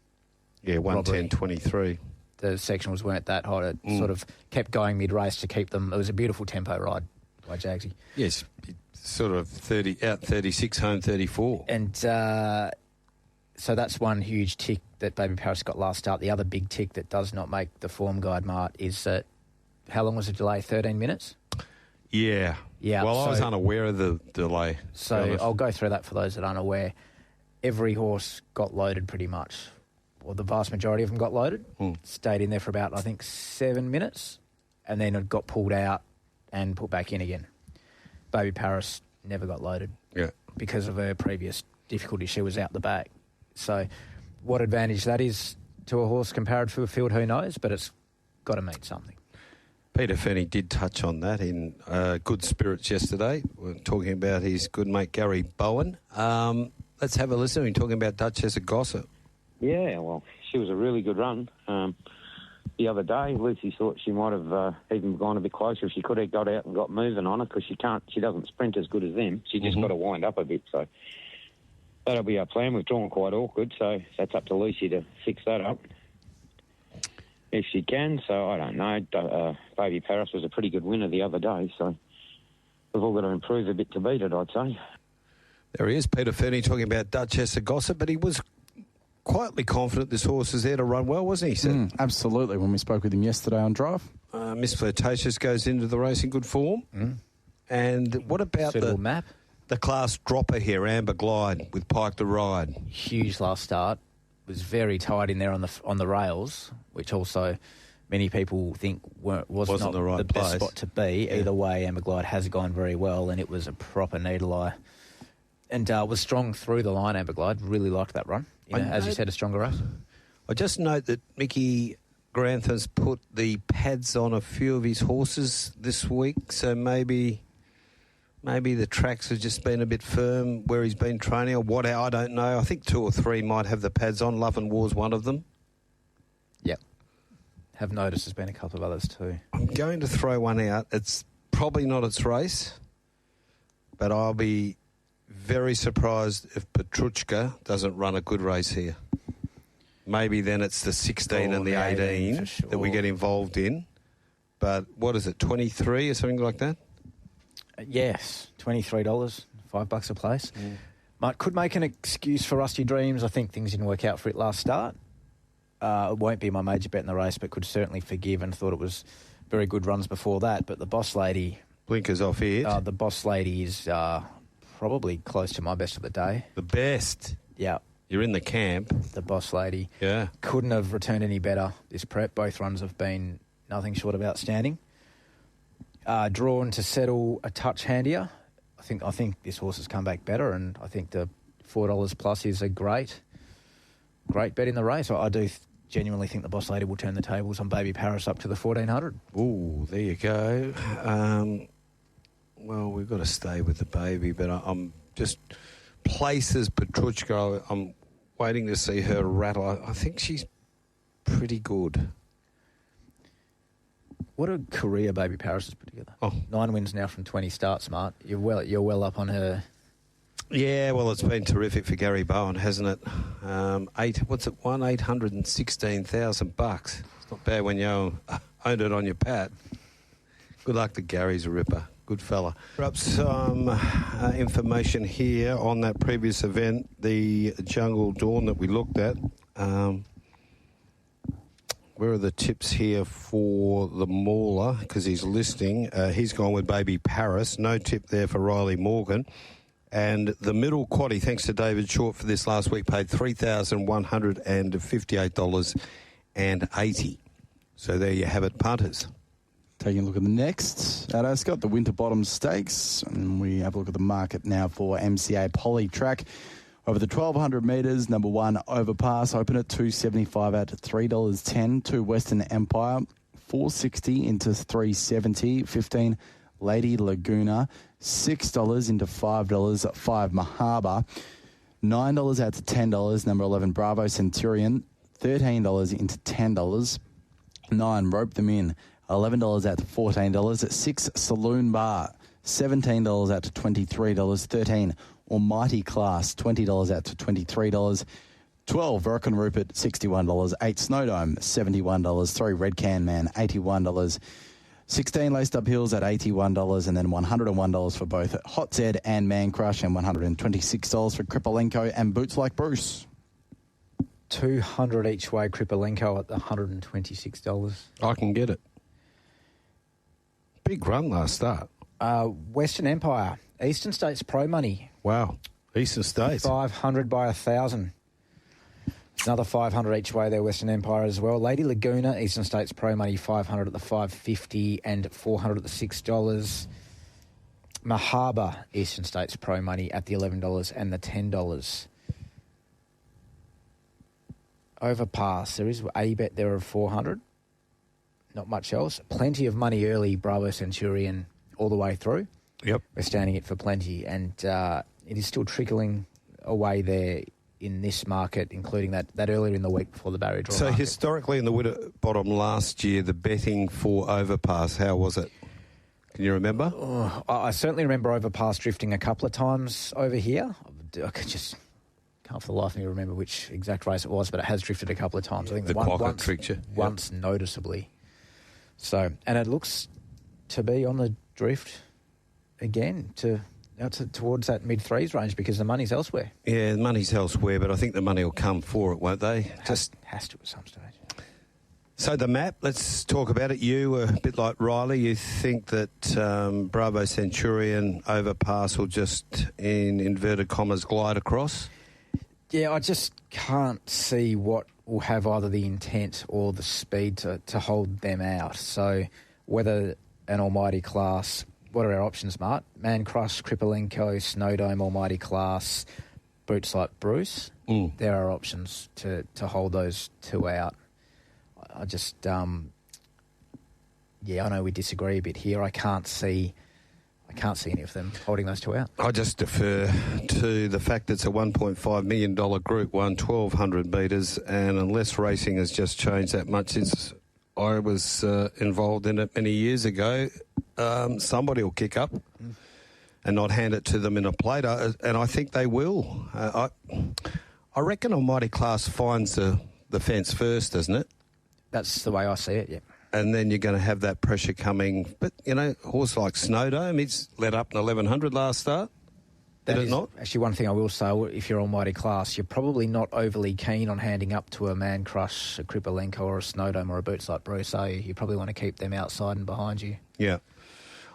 Yeah, 110.23. The sectionals weren't that hot. It sort of kept going mid-race to keep them. It was a beautiful tempo ride by Jagsy. Yes, sort of 36, home 34. And so that's one huge tick that Baby Paris got last start. The other big tick that does not make the form guide, Mart, is that how long was the delay? 13 minutes? Yeah. Well, I was unaware of the delay. So I'll go through that for those that aren't aware. Every horse got loaded pretty much. Well, the vast majority of them got loaded, stayed in there for about, I think, 7 minutes, and then it got pulled out and put back in again. Baby Paris never got loaded because of her previous difficulty. She was out the back. So what advantage that is to a horse compared to a field, who knows, but it's got to mean something. Peter Fernie did touch on that in Good Spirits yesterday. We're talking about his good mate Gary Bowen. Let's have a listen. We're talking about Duchess of Gossip. Yeah, well, she was a really good run. The other day, Lucy thought she might have even gone a bit closer if she could have got out and got moving on her, because she doesn't sprint as good as them. She just got to wind up a bit. So that'll be our plan. We've drawn quite awkward, so that's up to Lucy to fix that up if she can. So I don't know. Baby Paris was a pretty good winner the other day, so we've all got to improve a bit to beat it, I'd say. There he is, Peter Fernie, talking about Duchess of Gossip, but he was quietly confident this horse is there to run well, wasn't he, Seth? Absolutely, when we spoke with him yesterday on Drive. Miss Flirtatious goes into the race in good form. And what about the class dropper here, Amber Glide, with Pike to ride? Huge last start. Was very tight in there on the rails, which also many people think wasn't not the best spot to be. Either way, Amber Glide has gone very well, and it was a proper needle eye. And was strong through the line, Amber Glide. Really liked that run. As you said, a stronger race. I just note that Mickey Grantham's put the pads on a few of his horses this week, so maybe the tracks have just been a bit firm where he's been training, or what, I don't know. I think 2 or 3 might have the pads on. Love and War's one of them. Yep. Have noticed there's been a couple of others too. I'm going to throw one out. It's probably not its race, but I'll be very surprised if Petruchka doesn't run a good race here. Maybe then it's the 16 and the 18 that we get involved in. But what is it, 23 or something like that? Yes, $23, $5 a place. Could make an excuse for Rusty Dreams. I think things didn't work out for it last start. It won't be my major bet in the race, but could certainly forgive, and thought it was very good runs before that. But the Boss Lady... Blinkers off it. The Boss Lady is probably close to my best of the day. The best? Yeah. You're in the camp. The Boss Lady. Yeah. Couldn't have returned any better this prep. Both runs have been nothing short of outstanding. Drawn to settle a touch handier. I think this horse has come back better, and I think the $4 plus is a great bet in the race. I do genuinely think the Boss Lady will turn the tables on Baby Paris up to the 1400. Ooh, there you go. Well, we've got to stay with the baby, but I'm just places Petruchka. I'm waiting to see her rattle. I think she's pretty good. What a career Baby Paris has put together. 9 wins now from 20 starts, Mart. You're well up on her. Yeah, well, it's been terrific for Gary Bowen, hasn't it? $816,000. It's not bad when you own it on your pat. Good luck to Gary's a ripper. Good fella. Up some information here on that previous event, the Jungle Dawn that we looked at. Where are the tips here for the mauler? Because he's listing. He's gone with Baby Paris. No tip there for Riley Morgan. And the middle quaddie, thanks to David Short for this last week, paid $3,158.80. So there you have it, punters. Taking a look at the next at Ascot, the Winterbottom Stakes. And we have a look at the market now for MCA Poly Track. Over the 1,200 metres, number 1, Overpass, open at $2.75 out to $3.10. 2, Western Empire, $4.60 into $3.70. 15, Lady Laguna, $6 into $5. 5, Mahaba, $9 out to $10. Number 11, Bravo Centurion, $13 into $10. 9, Rope Them In, $11 out to $14. 6, Saloon Bar, $17 out to $23. 13, Almighty Class, $20 out to $23. 12, Verkin Rupert, $61. 8, Snowdome, $71. 3, Red Can Man, $81. 16, Laced Up Hills at $81. And then $101 for both Hot Zed and Man Crush, and $126 for Kripolenko and Boots Like Bruce. 200 each way, Kripolenko at the $126. I can get it. Big run last start. Western Empire, Eastern States Pro Money. Wow, Eastern States. 500 by 1,000. Another 500 each way there, Western Empire as well. Lady Laguna, Eastern States Pro Money, 500 at the $5.50 and 400 at the $6. Mahaba, Eastern States Pro Money at the $11 and the $10. Overpass, there is a bet there of 400. Not much else. Plenty of money early, Bravo Centurion all the way through. Yep. We're standing it for plenty, and it is still trickling away there in this market, including that earlier in the week before the barrier draw. So market. Historically in the Winterbottom last year, the betting for Overpass, how was it? Can you remember? I certainly remember Overpass drifting a couple of times over here. I could just can't for the life of me remember which exact race it was, but it has drifted a couple of times. I think the Quokka tricked you. Once noticeably. So, and it looks to be on the drift again towards that mid-threes range because the money's elsewhere. Yeah, the money's elsewhere, but I think the money will come for it, won't they? Has to at some stage. So the map, let's talk about it. You were a bit like Riley. You think that Bravo Centurion overpass will just, in inverted commas, glide across? Yeah, I just can't see what will have either the intent or the speed to hold them out. So whether an Almighty class, what are our options, Mart? Man Crush, Kripolenko, Snowdome, Almighty class, boots like Bruce. There are options to hold those two out. I just, I know we disagree a bit here. I can't see any of them holding those two out. I just defer to the fact it's a $1.5 million Group 1, 1,200 metres, and unless racing has just changed that much since I was involved in it many years ago, somebody will kick up and not hand it to them in a plate, and I think they will. I reckon Almighty class finds the fence first, doesn't it? That's the way I see it, yeah. And then you're going to have that pressure coming. But, a horse like Snowdome, he's let up in 1,100 last start. Did it not? Actually, one thing I will say, if you're Almighty class, you're probably not overly keen on handing up to a Man Crush, a Kripolenko or a Snowdome or a boots like Bruce, so you probably want to keep them outside and behind you. Yeah.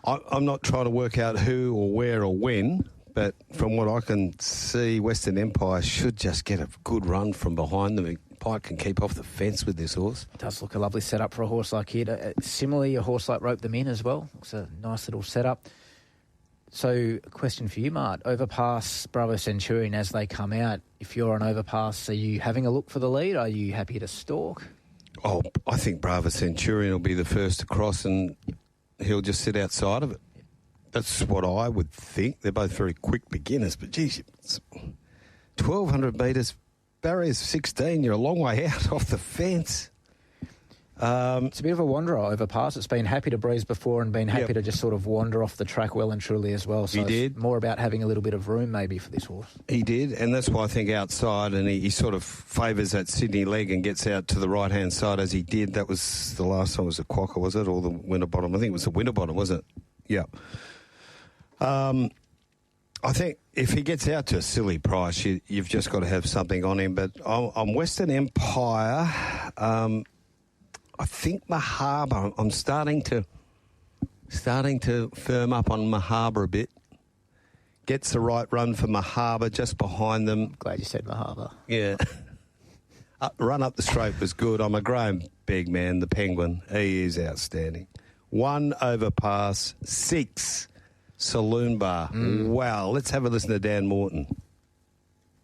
I'm not trying to work out who or where or when, but from what I can see, Western Empire should just get a good run from behind them. Pike can keep off the fence with this horse. It does look a lovely setup for a horse like here. Similarly, a horse like Rope Them In as well. Looks a nice little setup. So, a question for you, Mart. Overpass, Bravo Centurion, as they come out, if you're on overpass, are you having a look for the lead? Are you happy to stalk? Oh, I think Bravo Centurion will be the first to cross and he'll just sit outside of it. That's what I would think. They're both very quick beginners, but geez, 1,200 metres, barrier's 16, you're a long way out off the fence. It's a bit of a wanderer overpass. It's been happy to breeze before and been happy to just sort of wander off the track well and truly as well. So he did. It's more about having a little bit of room maybe for this horse. He did, and that's why I think outside, and he sort of favours that Sydney leg and gets out to the right-hand side as he did. That was the last time, was the Quokka, was it, or the Winterbottom? I think it was the Winterbottom, wasn't it? Yeah. I think if he gets out to a silly price, you've just got to have something on him. But on Western Empire, I think Mahaba. I'm starting to firm up on Mahaba a bit. Gets the right run for Mahaba just behind them. Glad you said Mahaba. Yeah. Run up the straight was good. I'm a Graham Begg man, the Penguin. He is outstanding. 1 overpass, 6 Saloon Bar. Wow. Let's have a listen to Dan Morton.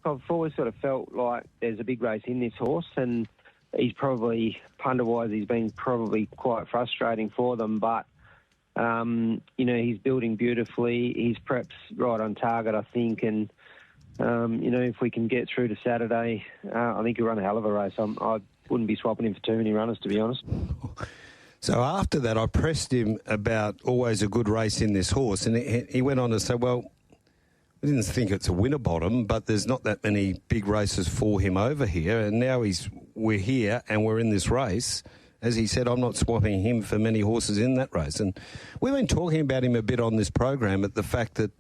I've always sort of felt like there's a big race in this horse, and he's probably, punter-wise, he's been probably quite frustrating for them, but, he's building beautifully. He's perhaps right on target, I think, and, if we can get through to Saturday, I think he'll run a hell of a race. I wouldn't be swapping him for too many runners, to be honest. So after that, I pressed him about always a good race in this horse, and he went on to say, well, we didn't think it's a Winterbottom, but there's not that many big races for him over here, and now we're here and we're in this race. As he said, I'm not swapping him for many horses in that race. And we've been talking about him a bit on this program, at the fact that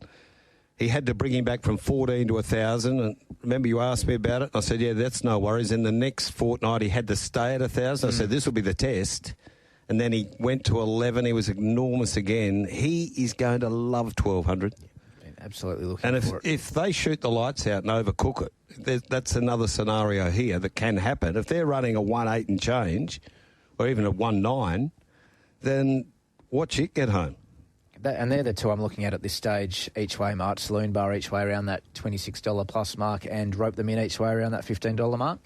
he had to bring him back from 14 to 1,000. And remember, you asked me about it, and I said, yeah, that's no worries. And the next fortnight, he had to stay at 1,000. I said, this will be the test. And then he went to 11. He was enormous again. He is going to love 1,200. Absolutely looking for it. And if they shoot the lights out and overcook it, that's another scenario here that can happen. If they're running a 1.8 and change, or even a 1.9, then watch it get home. And they're the two I'm looking at this stage each way, Mart. Saloon Bar each way around that $26 plus mark, and Rope Them In each way around that $15 mark.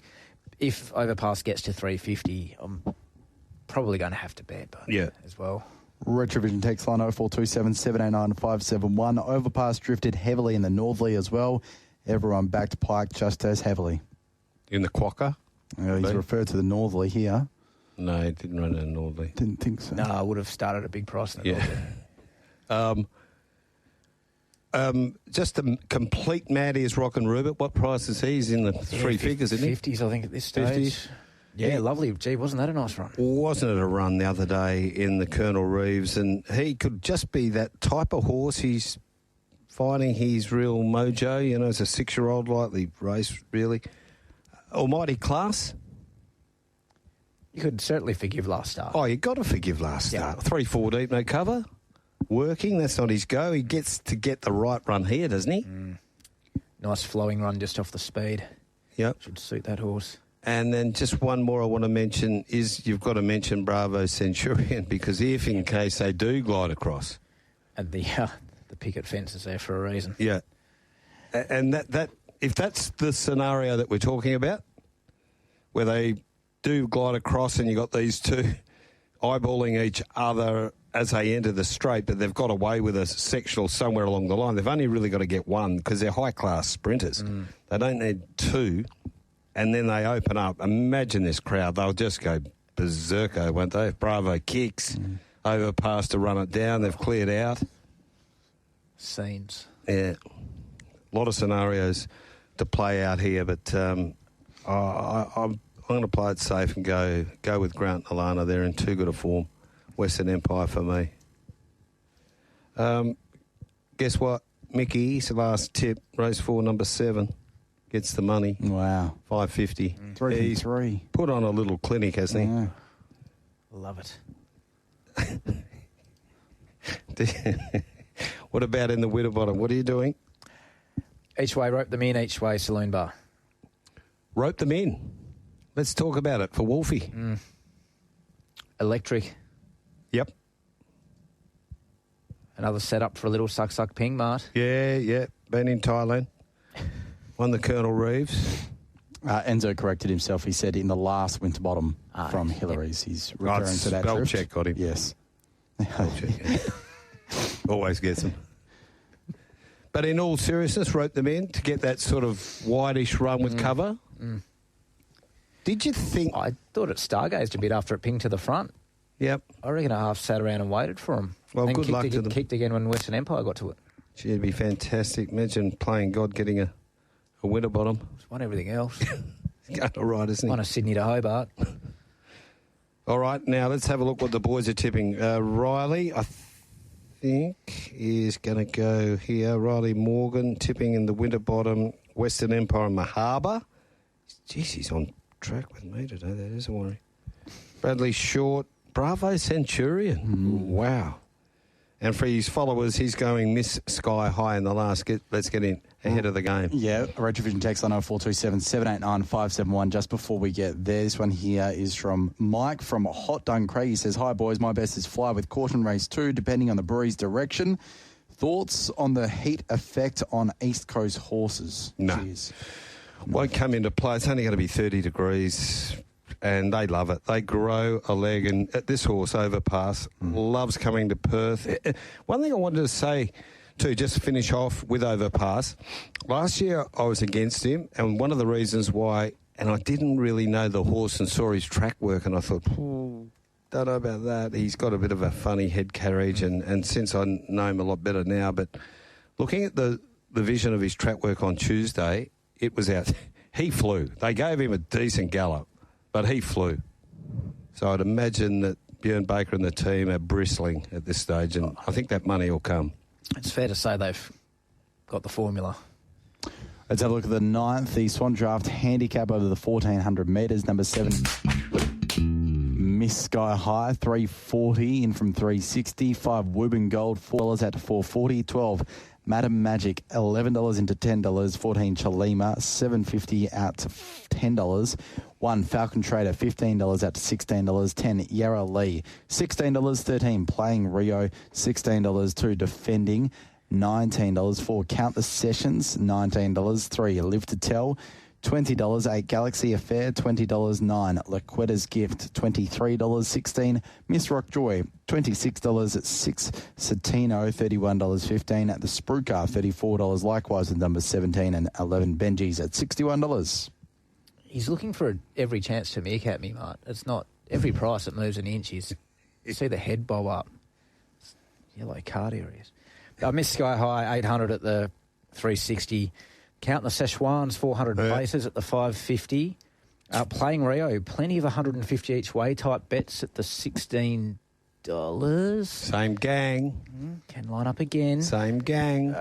If Overpass gets to $3.50, I'm probably going to have to bet as well. Retrovision text line 0427 789 571. Overpass drifted heavily in the Northerly as well. Everyone backed Pike just as heavily. In the Quokka? He's referred to the Northerly here. No, he didn't run in Northerly. Didn't think so. No, I would have started a big price in the Northerly. Just a complete Maddie is Rock and Rupert. What price is he? He's in the three figures, isn't he? 50s, I think, at this stage. 50s. Yeah, lovely. Gee, wasn't that a nice run? Wasn't it a run the other day in the Colonel Reeves? And he could just be that type of horse. He's finding his real mojo, you know, as a 6-year-old, lightly raced, really. Almighty class. You could certainly forgive last start. Oh, you got to forgive last start. 3-4 deep, no cover. Working, that's not his go. He gets to get the right run here, doesn't he? Nice flowing run just off the speed. Yep. Should suit that horse. And then just one more I want to mention is you've got to mention Bravo Centurion, because if in case they do glide across. And the picket fence is there for a reason. Yeah. And that if that's the scenario that we're talking about, where they do glide across and you got these two eyeballing each other as they enter the straight, but they've got away with a sectional somewhere along the line. They've only really got to get one because they're high-class sprinters. They don't need two, and then they open up. Imagine this crowd. They'll just go berserko, won't they? If Bravo kicks, overpass to run it down. They've cleared out. Scenes. Yeah. A lot of scenarios to play out here, but I'm going to play it safe and go with Grant and Alana. They're in too good a form. Western Empire for me. Guess what? Mickey's last tip, race 4, number 7, gets the money. Wow. $5.50. 3 from 3. Put on a little clinic, hasn't he? Love it. What about in the Winterbottom? What are you doing? Each way, rope them in. Each way, saloon bar. Rope them in. Let's talk about it for Wolfie. Electric. Yep. Another setup for a little suck ping, Mart. Yeah. Been in Thailand. Won the Colonel Reeves. Enzo corrected himself. He said in the last Winterbottom from Hillary's. He's referring to that trip. Check got him. Yes. Always gets them. But in all seriousness, rope them in to get that sort of whitish run with cover. Did you think... I thought it stargazed a bit after it pinged to the front. Yep. I reckon I half sat around and waited for him. Well, and good luck to them. Kicked again when Western Empire got to it. Gee, it'd be fantastic. Imagine playing God getting a Winterbottom. He's won everything else. He's going all right, isn't he? Won a Sydney to Hobart. All right, now let's have a look what the boys are tipping. Riley, I think, is going to go here. Riley Morgan tipping in the Winterbottom, Western Empire and Mahaba. Jeez, he's on track with me today. That is a worry. Bradley Short, Bravo Centurion. Wow. And for his followers, he's going Miss Sky High in the last. Let's get in ahead of the game. Yeah, Retrovision text on 0427 789 571. Just before we get there, this one here is from Mike from Hot Dung Craig. He says, "Hi boys, my best is fly with caution race 2, depending on the breeze direction. Thoughts on the heat effect on East Coast horses?" No. Cheers. Won't come into play. It's only going to be 30 degrees. And they love it. They grow a leg. And this horse, Overpass, loves coming to Perth. One thing I wanted to say, too, just to finish off with Overpass. Last year, I was against him. And one of the reasons why, and I didn't really know the horse and saw his track work. And I thought, don't know about that. He's got a bit of a funny head carriage. And since I know him a lot better now. But looking at the vision of his track work on Tuesday, it was out. He flew. They gave him a decent gallop. But he flew. So I'd imagine that Bjorn Baker and the team are bristling at this stage, and I think that money will come. It's fair to say they've got the formula. Let's have a look at the 9th, the Swan Draft handicap over the 1,400 metres. Number 7, Miss Sky High, 340 in from 360. 5, Woburn Gold, $4 out to 440. 12, Madam Magic, $11 into $10. 14, Chalima, $7.50 out to $10. 1, Falcon Trader, $15 out to $16. 10, Yarra Lee, $16. 13, Playing Rio, $16. 2, Defending, $19. 4, Count the Sessions, $19. 3, Live to Tell, $20. 8, Galaxy Affair, $20. 9, Laquetta's Gift, $23. 16, Miss Rock Joy, $26. 6, Satino, $31.15. At the Spruker, $34. Likewise with numbers 17 and 11, Benji's at $61. He's looking for every chance to meerkat me, Mart. It's not every price that moves an inch. You see the head bob up. Yellow card areas. I missed Sky High 800 at the 360. Counting the Swans 400 places at the 550. Playing Rio, plenty of 150 each way type bets at the $16. Same gang. Can line up again. Same gang.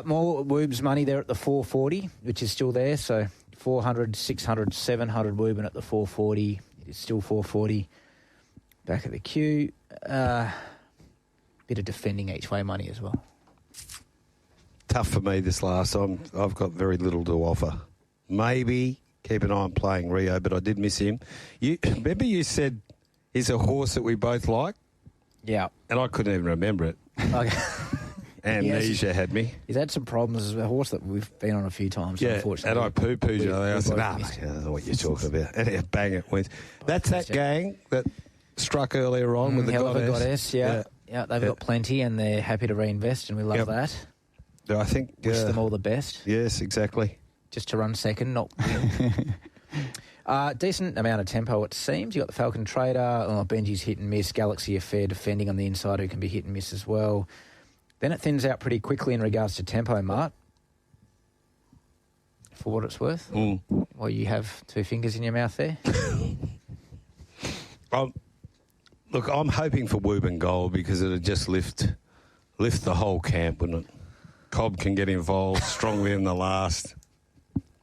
More Woob's money there at the 440, which is still there. So 400, 600, 700 Woobin at the 440. It's still 440. Back at the queue. Bit of defending each way money as well. Tough for me this last time. I've got very little to offer. Maybe keep an eye on Playing Rio, but I did miss him. Remember you said he's a horse that we both like? Yeah. And I couldn't even remember it. Okay. Amnesia had me. He's had some problems. It's a horse that we've been on a few times, unfortunately. And I poo-pooed you. I said, I don't know what you're talking about. And bang, it went. That's that gang that struck earlier on with the Goddess. Yeah, they've got plenty and they're happy to reinvest, and we love that. I think... Wish them all the best. Yes, exactly. Just to run second, not... decent amount of tempo, it seems. You got the Falcon Trader. Benji's hit and miss. Galaxy Affair defending on the inside, who can be hit and miss as well. Then it thins out pretty quickly in regards to tempo, Mart. For what it's worth. Well, you have two fingers in your mouth there. Look, I'm hoping for Woobin Gold because it'll just lift the whole camp, wouldn't it? Cobb can get involved strongly in the last.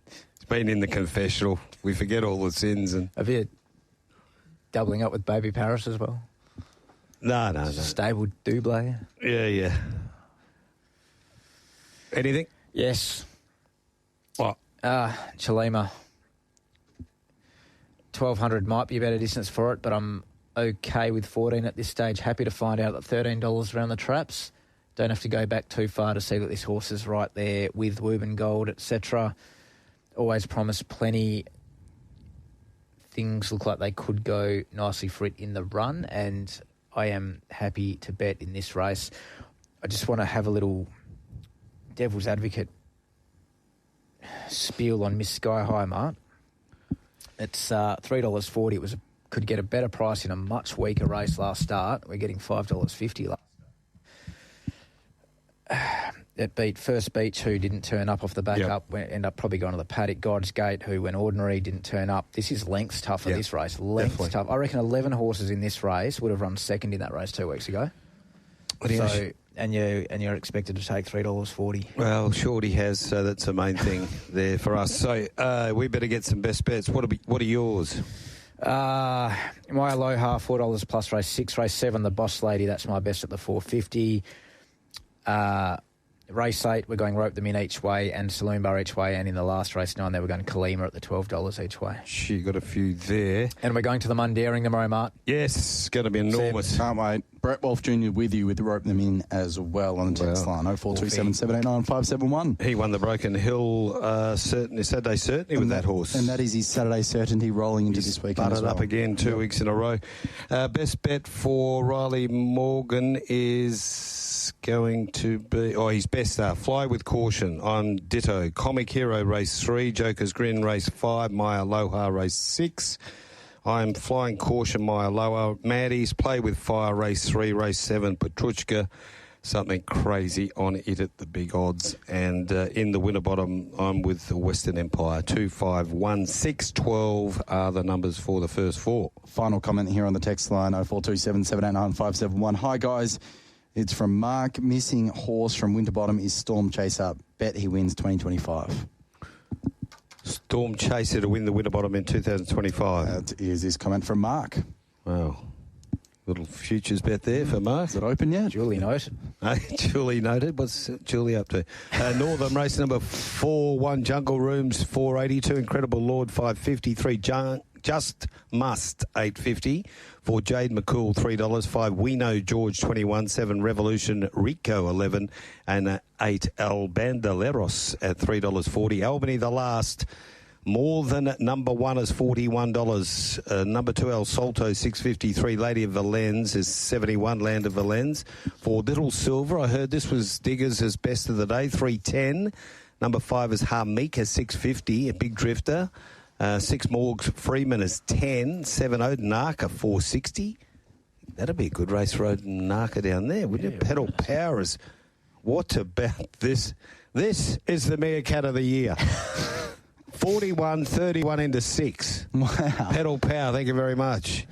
It's been in the confessional. We forget all the sins. And have you doubling up with Baby Paris as well? No. Stable double. Yeah. Anything? Yes. What? Chalima. 1,200 might be a better distance for it, but I'm okay with 14 at this stage. Happy to find out that $13 around the traps. Don't have to go back too far to see that this horse is right there with Woobin Gold, etc. Always promise plenty. Things look like they could go nicely for it in the run, and I am happy to bet in this race. I just want to have a little devil's advocate spiel on Miss Sky High, Mart. It's $3.40. It could get a better price in a much weaker race last start. We're getting $5.50 last. It beat First Beach, who didn't turn up off the back up. End up probably going to the paddock. God's Gate, who went ordinary, didn't turn up. This is lengths tough for this race. Lengths tough. I reckon 11 horses in this race would have run second in that race 2 weeks ago. So, and you're expected to take $3.40. Well, Shorty has, so that's the main thing there for us. So we better get some best bets. What are yours? My Aloha, $4 plus race 6, race 7, the Boss Lady. That's my best at the 450. Race 8, we're going Rope Them In each way and Saloon Bar each way, and in the last race 9 there we're going Kalima at the $12 each way. You got a few there. And we're going to the Mundaring tomorrow, Mart. Yes, it's going to be enormous. Can't wait. Brett Wolf Jr. with you with the Rope Them In as well on the text line 0427 789 571. He won the Broken Hill Saturday certainty with that horse. And that is his Saturday certainty rolling into this weekend as well. Up again 2 weeks in a row. Best bet for Riley Morgan is going to be... his best Fly With Caution on Ditto. Comic Hero race 3, Joker's Grin race 5, My Aloha race 6. I'm flying caution, My Aloha. Maddies, Play With Fire race 3, race 7, Petrushka. Something crazy on it at the big odds. And in the Winterbottom, I'm with the Western Empire. 2, 5, 1, 6, 12 are the numbers for the first 4. Final comment here on the text line 0427 789 571. Hi guys. It's from Mark. Missing horse from Winterbottom is Storm Chaser. Bet he wins 2025. Storm Chaser to win the Winterbottom in 2025. That is his comment from Mark. Wow. Little futures bet there for Mark. Is it open yet? Julie noted. Julie noted. What's Julie up to? Northern race number 4, 1 Jungle Rooms 482. Incredible Lord 553. Just Must, $8.50. For Jade McCool, $3. 5 We Know George, 21. 7 Revolution Rico, 11. And 8 El Bandoleros at $3.40. Albany, the last. More Than Number 1 is $41. Number 2 El Salto, $6.53. Lady of Valens is $71. Land of Valens. For Little Silver, I heard this was Diggers as best of the day, $3.10. Number 5 is Harmika, $6.50. A big drifter. 6 Morgs Freeman is 10. 7 Odenarka, $4.60. That'd be a good race for Odenarka down there, wouldn't it? Pedal Power is What about this? This is the Meerkat of the year. 41, 31 into 6. Wow. Pedal power, thank you very much.